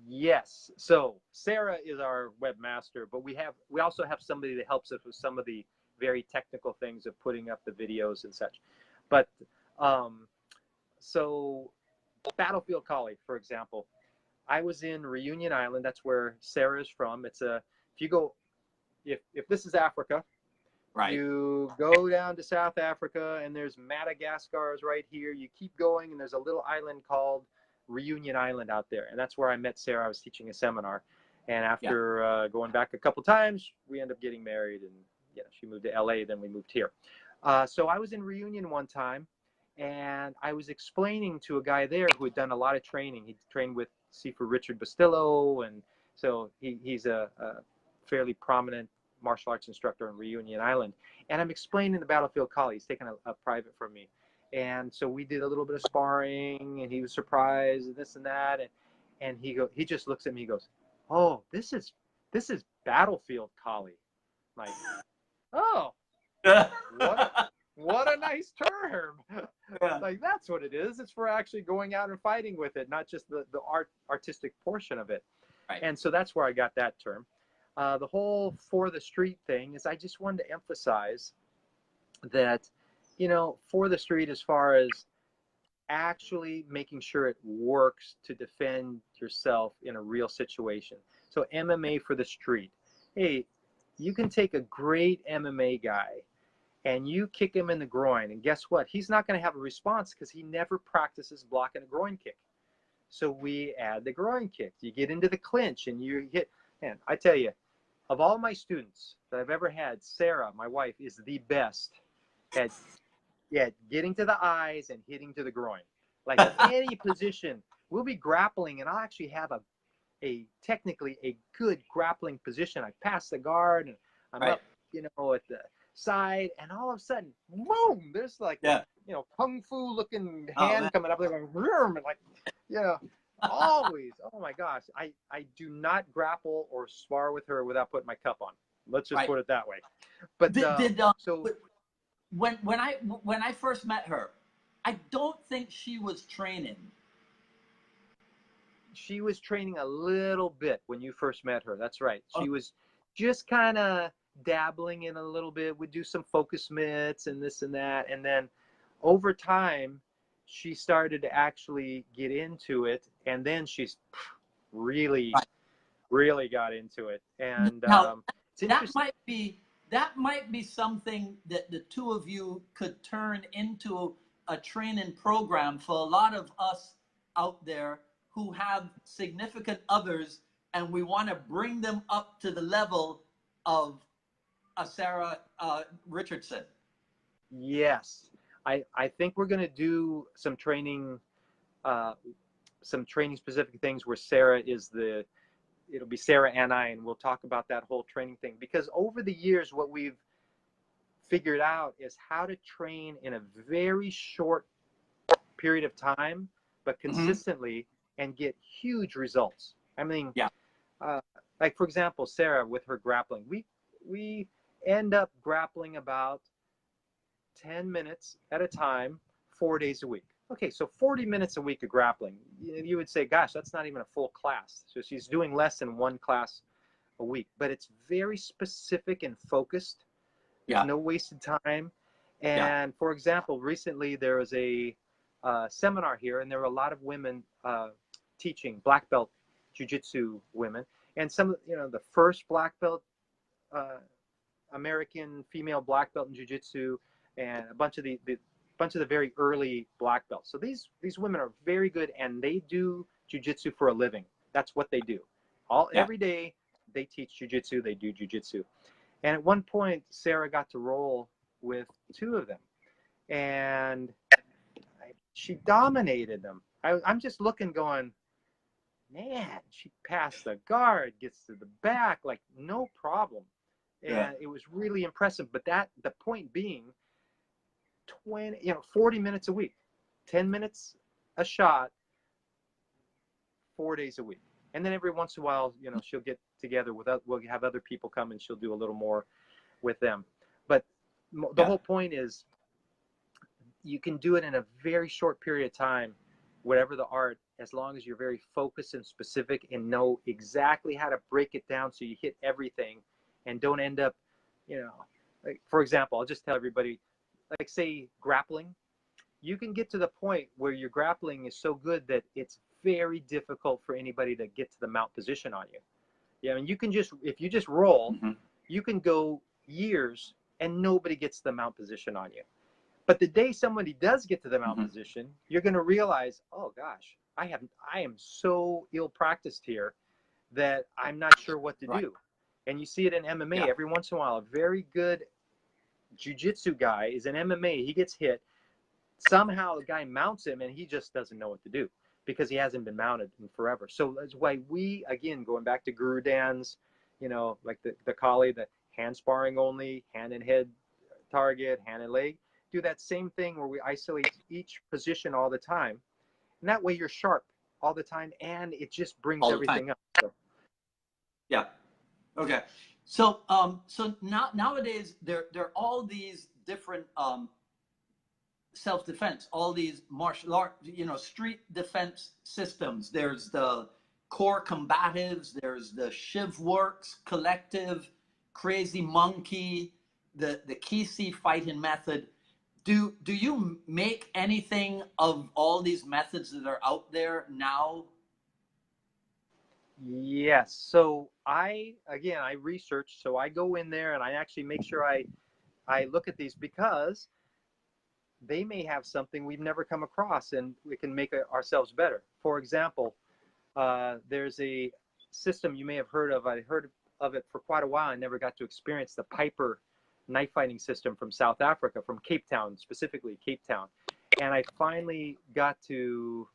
Yes. So Sarah is our webmaster, but we also have somebody that helps us with some of the very technical things of putting up the videos and such. But so Battlefield Kali, for example, I was in Reunion Island. That's where Sarah is from. It's a if you go if this is Africa, Right. you go down to South Africa, and there's Madagascar is right here. You keep going, and there's a little island called Reunion Island out there, and that's where I met Sarah. I was teaching a seminar, and after going back a couple times, we ended up getting married, and she moved to LA. Then we moved here. So I was in Reunion one time, and I was explaining to a guy there who had done a lot of training. He trained with Sifu Richard Bustillo, and so he's a fairly prominent martial arts instructor in Reunion Island. And I'm explaining the Battlefield Kali. He's taking a private from me. And so we did a little bit of sparring, and he was surprised and this and that. And he just looks at me, he goes, "Oh, this is Battlefield Kali." Like, oh, what a nice term. Like, that's what it is. It's for actually going out and fighting with it, not just the artistic portion of it. Right. And so that's where I got that term. The whole for the street thing is I just wanted to emphasize that, for the street, as far as actually making sure it works to defend yourself in a real situation. So MMA for the street. Hey, you can take a great MMA guy and you kick him in the groin, and guess what? He's not going to have a response because he never practices blocking a groin kick. So we add the groin kick. You get into the clinch and you hit. And I tell you, of all my students that I've ever had, Sarah, my wife, is the best at getting to the eyes and hitting to the groin. Like any position, we'll be grappling, and I'll actually have a technically a good grappling position. I pass the guard, and I'm up, at the side, and all of a sudden, boom! There's like kung fu looking hand coming up there, going, and like, always. Oh my gosh, I do not grapple or spar with her without putting my cup on. Let's just put it that way. But so when I first met her, I don't think she was training. She was training a little bit when you first met her. That's right. She was just kind of dabbling in a little bit. Would do some focus mitts and this and that, and then over time she started to actually get into it, and then she's really got into it. And now, that might be something that the two of you could turn into a training program for a lot of us out there who have significant others, and we want to bring them up to the level of a Sarah Richardson. Yes. I think we're going to do some training specific things where Sarah it'll be Sarah and I, and we'll talk about that whole training thing, because over the years, what we've figured out is how to train in a very short period of time, but consistently, and get huge results. I mean, like for example, Sarah with her grappling, we end up grappling about 10 minutes at a time, 4 days a week. Okay, so 40 minutes a week of grappling. You would say, gosh, that's not even a full class. So she's doing less than one class a week, but it's very specific and focused. There's no wasted time. And for example, recently there was a seminar here, and there were a lot of women teaching, black belt jiu-jitsu women, and some, the first black belt American female black belt in jiu-jitsu, and a bunch of the very early black belts. So these women are very good, and they do jiu-jitsu for a living. That's what they do. Every day they teach jiu-jitsu, they do jiu-jitsu. And at one point, Sarah got to roll with two of them, and she dominated them. I'm just looking, going, man, she passed the guard, gets to the back, like no problem. And it was really impressive. But the point being, 40 minutes a week, 10 minutes a shot, 4 days a week. And then every once in a while, she'll get together with we'll have other people come and she'll do a little more with them. But the whole point is you can do it in a very short period of time, whatever the art, as long as you're very focused and specific and know exactly how to break it down so you hit everything and don't end up, like, for example, I'll just tell everybody, like, say grappling, you can get to the point where your grappling is so good that it's very difficult for anybody to get to the mount position on you. Yeah, I mean, you can just, if you just roll, you can go years and nobody gets to the mount position on you. But the day somebody does get to the mount position, you're going to realize, oh gosh, I am so ill practiced here that I'm not sure what to do. And you see it in MMA every once in a while. A very good jiu-jitsu guy is in MMA. He gets hit. Somehow the guy mounts him and he just doesn't know what to do because he hasn't been mounted in forever. So that's why we, again, going back to Guru Dan's, like the Kali, the hand sparring only, hand and head target, hand and leg, do that same thing where we isolate each position all the time. And that way you're sharp all the time and it just brings everything up. So. Yeah. Okay. So nowadays there are all these different self-defense, all these martial art, street defense systems. There's the core combatives, there's the Shiv Works collective, Crazy Monkey, the Kisi fighting method. Do you make anything of all these methods that are out there now? Yes. So I research, so I go in there and I actually make sure I look at these because they may have something we've never come across and we can make ourselves better. For example, there's a system you may have heard of. I heard of it for quite a while. I never got to experience the Piper knife fighting system from South Africa, from Cape Town, specifically Cape Town. And I finally got to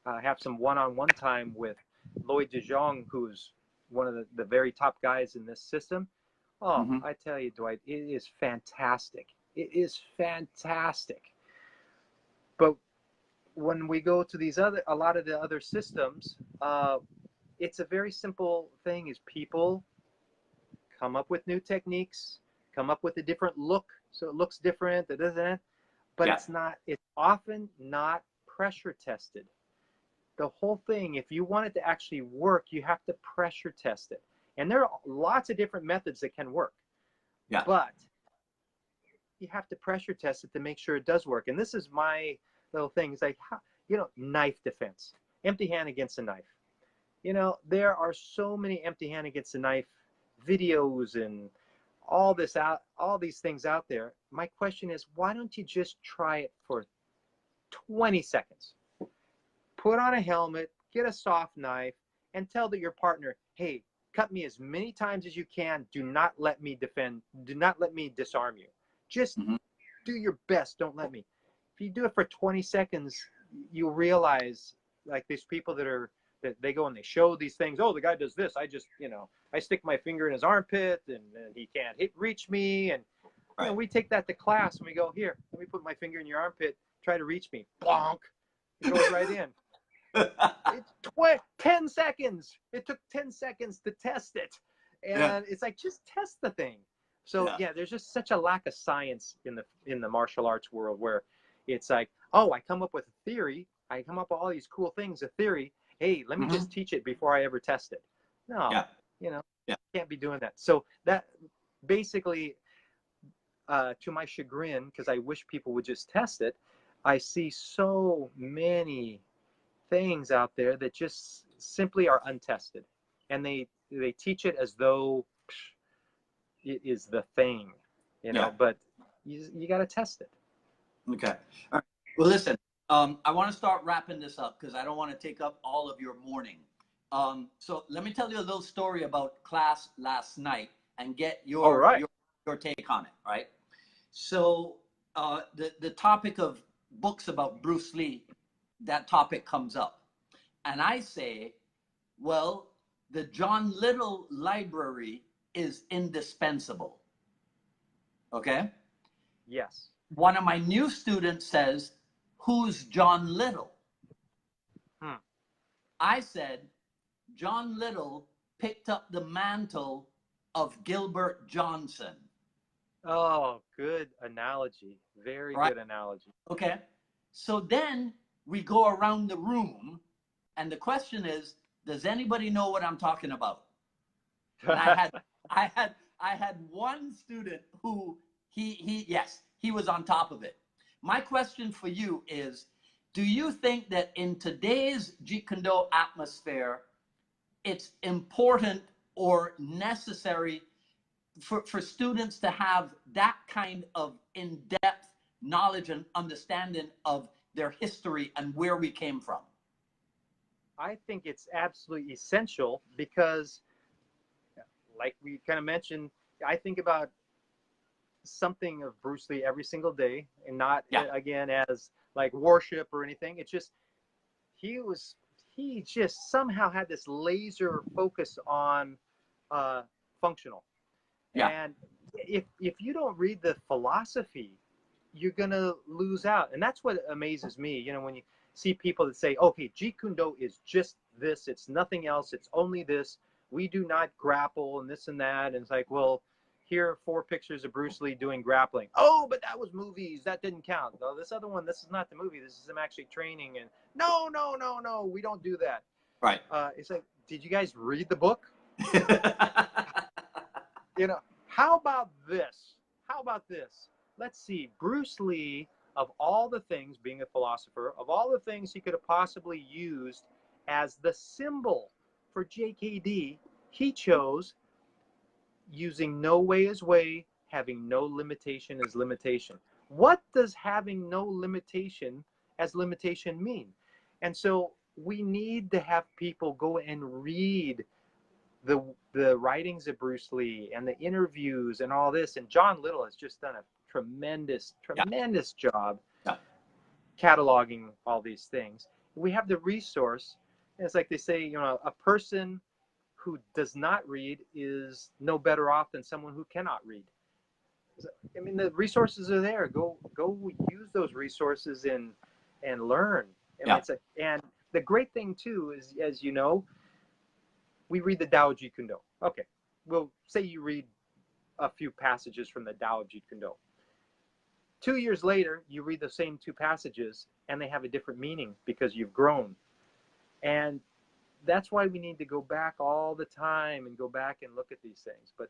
have some one-on-one time with Lloyd de Jong, who's one of the very top guys in this system. Oh, I tell you, Dwight, it is fantastic. It is fantastic. But when we go to a lot of the other systems, it's a very simple thing is people come up with new techniques, come up with a different look. So it looks different, but it's often not pressure tested. The whole thing, if you want it to actually work, you have to pressure test it. And there are lots of different methods that can work. Yeah. But you have to pressure test it to make sure it does work. And this is my little thing. It's like, knife defense, empty hand against a knife. There are so many empty hand against a knife videos and all these things out there. My question is, why don't you just try it for 20 seconds? Put on a helmet, get a soft knife, and tell your partner, hey, cut me as many times as you can. Do not let me defend. Do not let me disarm you. Just do your best. Don't let me. If you do it for 20 seconds, you'll realize, like, these people that they go and they show these things. Oh, the guy does this. I just, I stick my finger in his armpit and he can't reach me. And we take that to class and we go, here, let me put my finger in your armpit. Try to reach me. Bonk. It goes right in. It's 10 seconds. It took 10 seconds to test it. And it's like, just test the thing. So there's just such a lack of science in the martial arts world where it's like, oh, I come up with a theory. I come up with all these cool things, a theory. Hey, let me just teach it before I ever test it. No, can't be doing that. So that basically, to my chagrin, because I wish people would just test it, I see so many things out there that just simply are untested, and they teach it as though it is the thing, but you got to test it. Okay. All right. Well, listen, I want to start wrapping this up because I don't want to take up all of your morning. So let me tell you a little story about class last night and get your take on it. Right. So the topic of books about Bruce Lee, that topic comes up. And I say, well, the John Little library is indispensable. Okay? Yes. One of my new students says, who's John Little? I said, John Little picked up the mantle of Gilbert Johnson. Oh, good analogy. Very Right. good analogy. Okay. So then we go around the room, and the question is, does anybody know what I'm talking about? And I had one student who yes, he was on top of it. My question for you is, do you think that in today's Jeet Kune Do atmosphere, it's important or necessary for students to have that kind of in-depth knowledge and understanding of their history and where we came from? I think it's absolutely essential because, like we kind of mentioned, I think about something of Bruce Lee every single day, and not again as like worship or anything. It's just he just somehow had this laser focus on functional. Yeah. And if you don't read the philosophy, you're gonna lose out. And that's what amazes me. You know, when you see people that say, okay, Jeet Kune Do is just this, it's nothing else, it's only this, we do not grapple and this and that. And it's like, well, here are 4 pictures of Bruce Lee doing grappling. Oh, but that was movies, that didn't count. No, this other one, this is not the movie, this is him actually training. And no, we don't do that. Right. It's like, did you guys read the book? You know, how about this? How about this? Let's see, Bruce Lee, of all the things, being a philosopher, of all the things he could have possibly used as the symbol for JKD, he chose using no way as way, having no limitation as limitation. What does having no limitation as limitation mean? And so we need to have people go and read the writings of Bruce Lee and the interviews and all this. And John Little has just done a tremendous job cataloging all these things. We have the resource. And it's like they say, you know, a person who does not read is no better off than someone who cannot read. I mean, the resources are there. Go use those resources and learn. And and the great thing too is, as you know, we read the Tao of Jeet Kune Do. Okay, well, say you read a few passages from the Tao of Jeet Kune Do. 2 years later, you read the same 2 passages, and they have a different meaning because you've grown. And that's why we need to go back all the time and go back and look at these things. But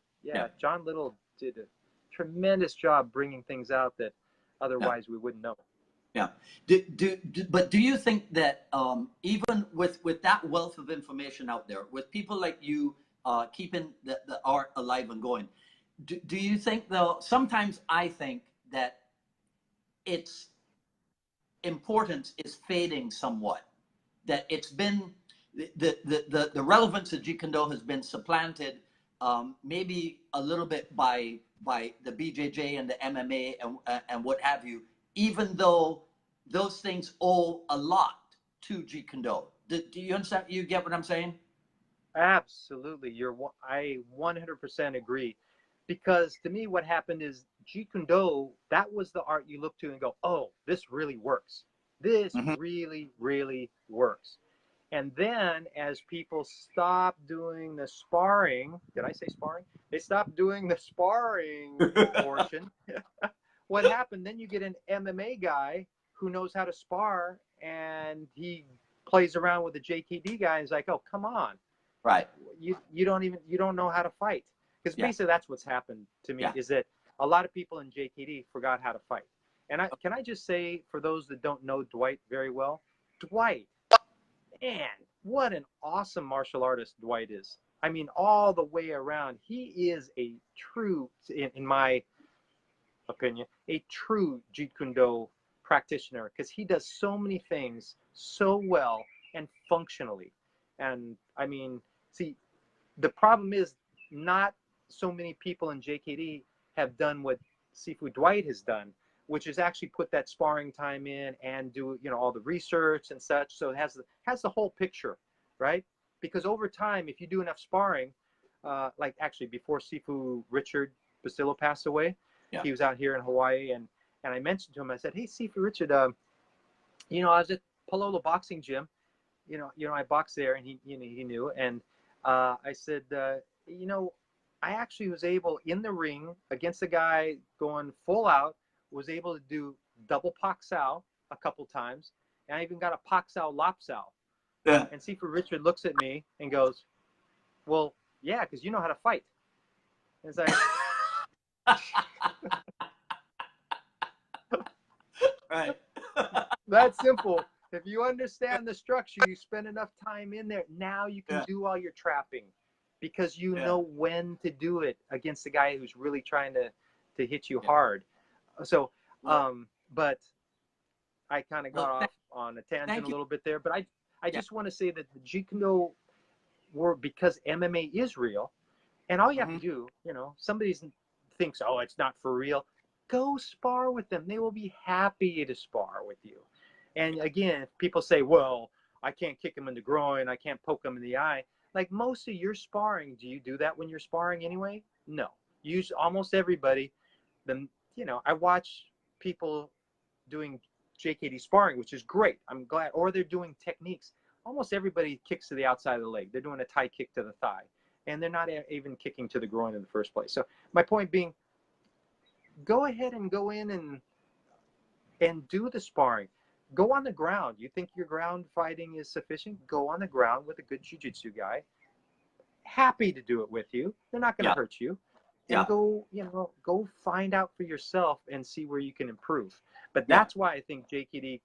John Little did a tremendous job bringing things out that otherwise we wouldn't know. Yeah. But do you think that even with that wealth of information out there, with people like you keeping the art alive and going, do you think, though, sometimes I think that its importance is fading somewhat, that it's been, the relevance of Jeet Kune Do has been supplanted maybe a little bit by the BJJ and the MMA and what have you, even though those things owe a lot to Jeet Kune Do. Do you understand? You get what I'm saying? Absolutely. I 100% agree. Because to me, what happened is Jeet Kune Do, that was the art you look to and go, oh, this really works. This really, really works. And then as people stop doing the sparring, did I say sparring? They stopped doing the sparring portion. What happened? Then you get an MMA guy who knows how to spar, and he plays around with the JKD guy. And he's like, oh, come on. Right. You don't know how to fight. Because basically that's what's happened to me is that a lot of people in JKD forgot how to fight. And can I just say, for those that don't know Dwight very well, Dwight, man, what an awesome martial artist Dwight is. I mean, all the way around, he is a true, in my opinion, a true Jeet Kune Do practitioner, because he does so many things so well and functionally. And I mean, see, the problem is not so many people in JKD have done what Sifu Dwight has done, which is actually put that sparring time in and do, you know, all the research and such. So it has the whole picture, right? Because over time, if you do enough sparring, like actually before Sifu Richard Basillo passed away, he was out here in Hawaii, and I mentioned to him, I said, hey, Sifu Richard, you know, I was at Palolo Boxing Gym, you know, I boxed there, and he knew, and I said, you know, I actually was able in the ring against a guy going full out, was able to do double Pak Sao a couple times, and I even got a Pak Sao Lop Sao. Yeah. And Seafood Richard looks at me and goes, well, yeah, because you know how to fight. And it's like, Right. that's simple. If you understand the structure, you spend enough time in there, now you can Yeah. do all your trapping because you Yeah. know when to do it against the guy who's really trying to hit you Yeah. hard. So, Well, but I kind of got well, off on a tangent thank a you. little bit there. But I Yeah. just want to say that the Jeet Kune Do were, because MMA is real, and all you have to do, you know, somebody thinks, oh, it's not for real. Go spar with them. They will be happy to spar with you. And again, if people say, well, I can't kick him in the groin, I can't poke him in the eye. Like most of your sparring, do you do that when you're sparring anyway? No. Use almost everybody. Then, you know, I watch people doing JKD sparring, which is great. I'm glad. Or they're doing techniques. Almost everybody kicks to the outside of the leg. They're doing a tie kick to the thigh. And they're not even kicking to the groin in the first place. So my point being, go ahead and go in and do the sparring. Go on the ground. You think your ground fighting is sufficient? Go on the ground with a good jiu-jitsu guy. Happy to do it with you. They're not going to Yeah. hurt you. Yeah. And go, you know, go find out for yourself and see where you can improve. But Yeah. that's why I think JKD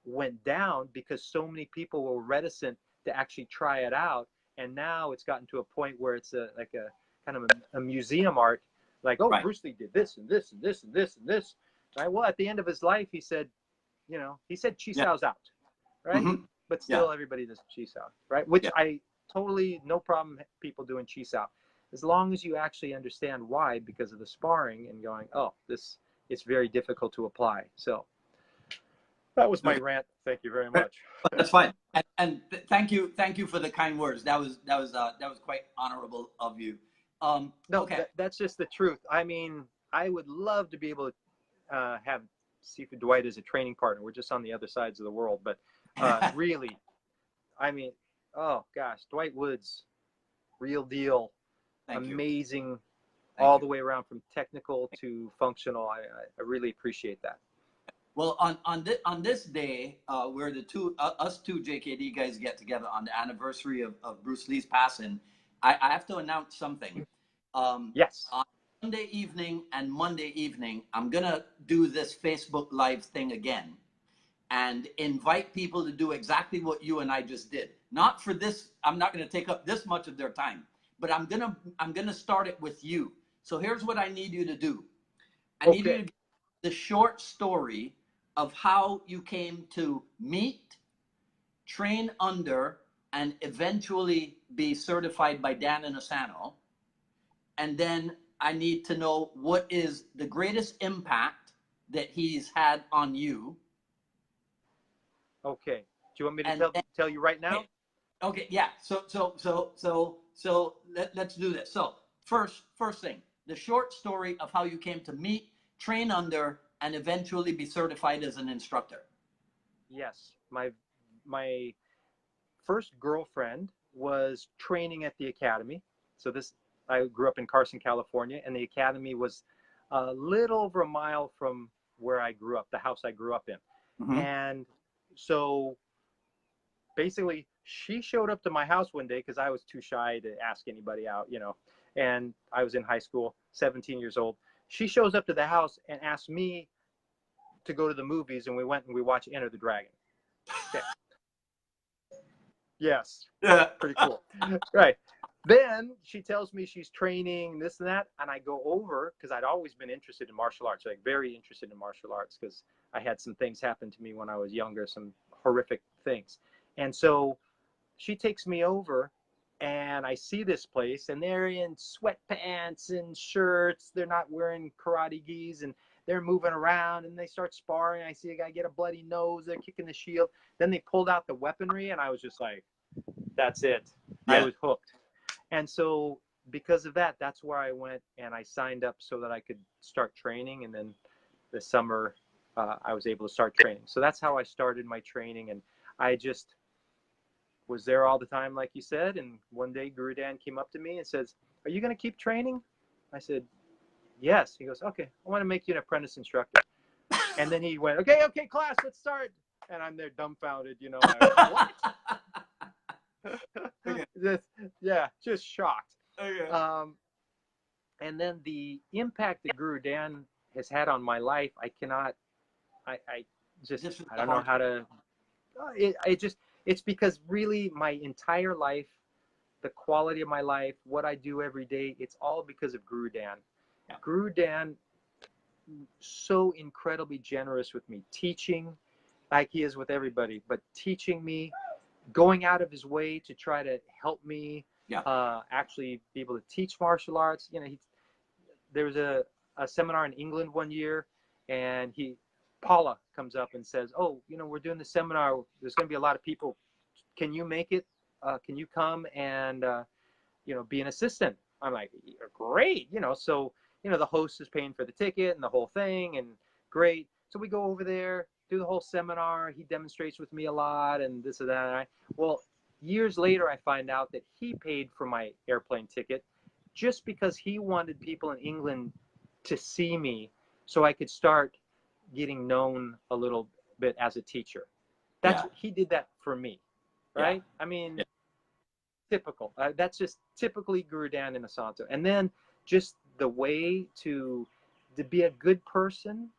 went down, because so many people were reticent to actually try it out. And now it's gotten to a point where it's like a kind of a museum art. Like, oh, Right. Bruce Lee did this and this and this and this and this. Right? Well, at the end of his life, he said, you know, he said Chi Yeah. Sao's out, right? Mhm. But still, everybody does Chi Sao, right? Which Yeah. I totally, no problem people doing Chi Sao, as long as you actually understand why, because of the sparring and going, oh, this, it's very difficult to apply. So that was my rant. Thank you very much. But that's fine. And thank you for the kind words. That was quite honorable of you. No, Okay. that's just the truth. I mean, I would love to be able to have Seafood Dwight as a training partner. We're just on the other sides of the world, but really, I mean, oh gosh, Dwight Woods, real deal, Thank you. amazing, Thank all you. the way around from technical to functional. I really appreciate that. Well, on this day, where the us two JKD guys get together on the anniversary of Bruce Lee's passing, I have to announce something. Yes. On Sunday evening and Monday evening, I'm gonna do this Facebook Live thing again, and invite people to do exactly what you and I just did. Not for this. I'm not gonna take up this much of their time, but I'm gonna start it with you. So here's what I need you to do. I need you to give the short story of how you came to meet, train under, and eventually be certified by Dan Inosanto. And then I need to know what is the greatest impact that he's had on you. Okay. Do you want me to And tell you right now? Okay, yeah. So let's do this. So first thing, the short story of how you came to meet, train under, and eventually be certified as an instructor. Yes. My first girlfriend was training at the academy. So I grew up in Carson, California, and the academy was a little over a mile from where I grew up, the house I grew up in. Mm-hmm. And so basically she showed up to my house one day because I was too shy to ask anybody out, you know, and I was in high school, 17 years old. She shows up to the house and asked me to go to the movies, and we went and we watched Enter the Dragon. Okay. Yes. Yeah. Pretty cool. Right. Then she tells me she's training this and that, and I go over because I'd always been interested in martial arts, like very interested in martial arts, because I had some things happen to me when I was younger, some horrific things. And so she takes me over, and I see this place, and they're in sweatpants and shirts. They're not wearing karate gis, and they're moving around, and they start sparring. I see a guy get a bloody nose. They're kicking the shield. Then they pulled out the weaponry, and I was just like, that's it. Yeah. I was hooked. And so because of that, that's where I went, and I signed up so that I could start training. And then this summer, I was able to start training. So that's how I started my training. And I just, was there all the time, like you said. And one day Guru Dan came up to me and says, "Are you going to keep training?" I said, "Yes." He goes, "Okay, I want to make you an apprentice instructor." And then he went, "Okay, okay, class, let's start." And I'm there dumbfounded, you know, what? Okay. Yeah, just shocked. Okay. And then the impact that Guru Dan has had on my life, I cannot, I don't know how to, it's because really my entire life, the quality of my life, what I do every day, it's all because of Guru Dan. Yeah. Guru Dan, so incredibly generous with me, teaching like he is with everybody, but teaching me, going out of his way to try to help me actually be able to teach martial arts. You know, there was a seminar in England one year, and Paula comes up and says, "Oh, you know, we're doing the seminar. There's going to be a lot of people. Can you make it? Can you come and, you know, be an assistant?" I'm like, "Great." You know, so, you know, the host is paying for the ticket and the whole thing, and great. So we go over there, do the whole seminar. He demonstrates with me a lot and this and that. Well, years later, I find out that he paid for my airplane ticket just because he wanted people in England to see me so I could start getting known a little bit as a teacher. He did that for me, right? I mean, typical. That's just typically Guru Dan and Asanto. And then just the way to be a good person.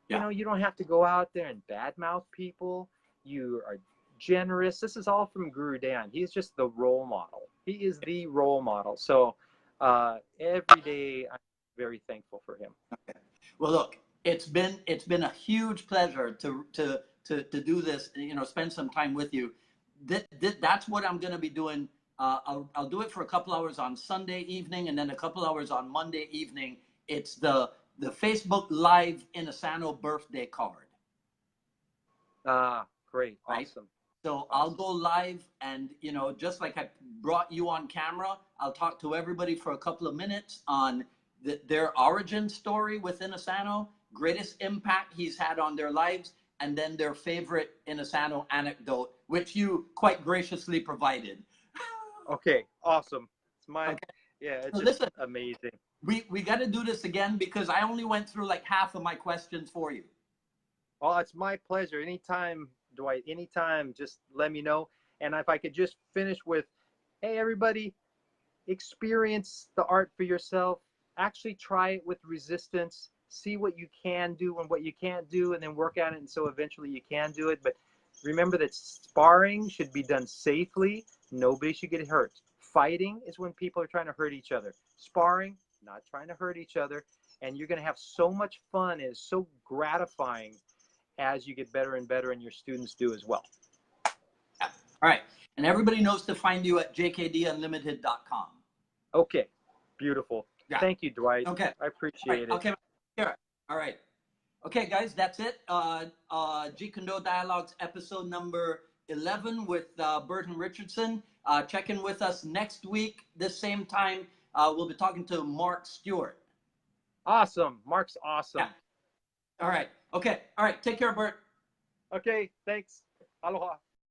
You know, you don't have to go out there and badmouth people. You are generous. This is all from Guru Dan. He's just the role model. He is the role model. So every day I'm very thankful for him. Okay. Well, look, it's been a huge pleasure to do this. You know, spend some time with you. That's what I'm going to be doing. I'll do it for a couple hours on Sunday evening, and then a couple hours on Monday evening. It's the Facebook Live in Asano birthday card. Great. Right? Awesome. So I'll go live, and, you know, just like I brought you on camera, I'll talk to everybody for a couple of minutes on their origin story within Asano, greatest impact he's had on their lives, and then their favorite Asano anecdote, which you quite graciously provided. Okay, awesome. It's it's just amazing. We got to do this again because I only went through like half of my questions for you. Oh, it's my pleasure. Anytime, Dwight, anytime, just let me know. And if I could just finish with, hey, everybody, experience the art for yourself. Actually try it with resistance. See what you can do and what you can't do, and then work at it. And so eventually you can do it. But remember that sparring should be done safely. Nobody should get hurt. Fighting is when people are trying to hurt each other. Sparring, not trying to hurt each other. And you're going to have so much fun, and it's so gratifying as you get better and better, and your students do as well. Yeah. All right. And everybody knows to find you at jkdunlimited.com. Okay. Beautiful. Yeah. Thank you, Dwight. Okay. I appreciate it. Okay. Sure. All right. Okay, guys, that's it. Jeet Kune Do Dialogues episode number 11 with Burton Richardson. Check in with us next week, this same time. We'll be talking to Mark Stewart. Awesome. Mark's awesome. Yeah. All right. Okay. All right. Take care, Bert. Okay. Thanks. Aloha.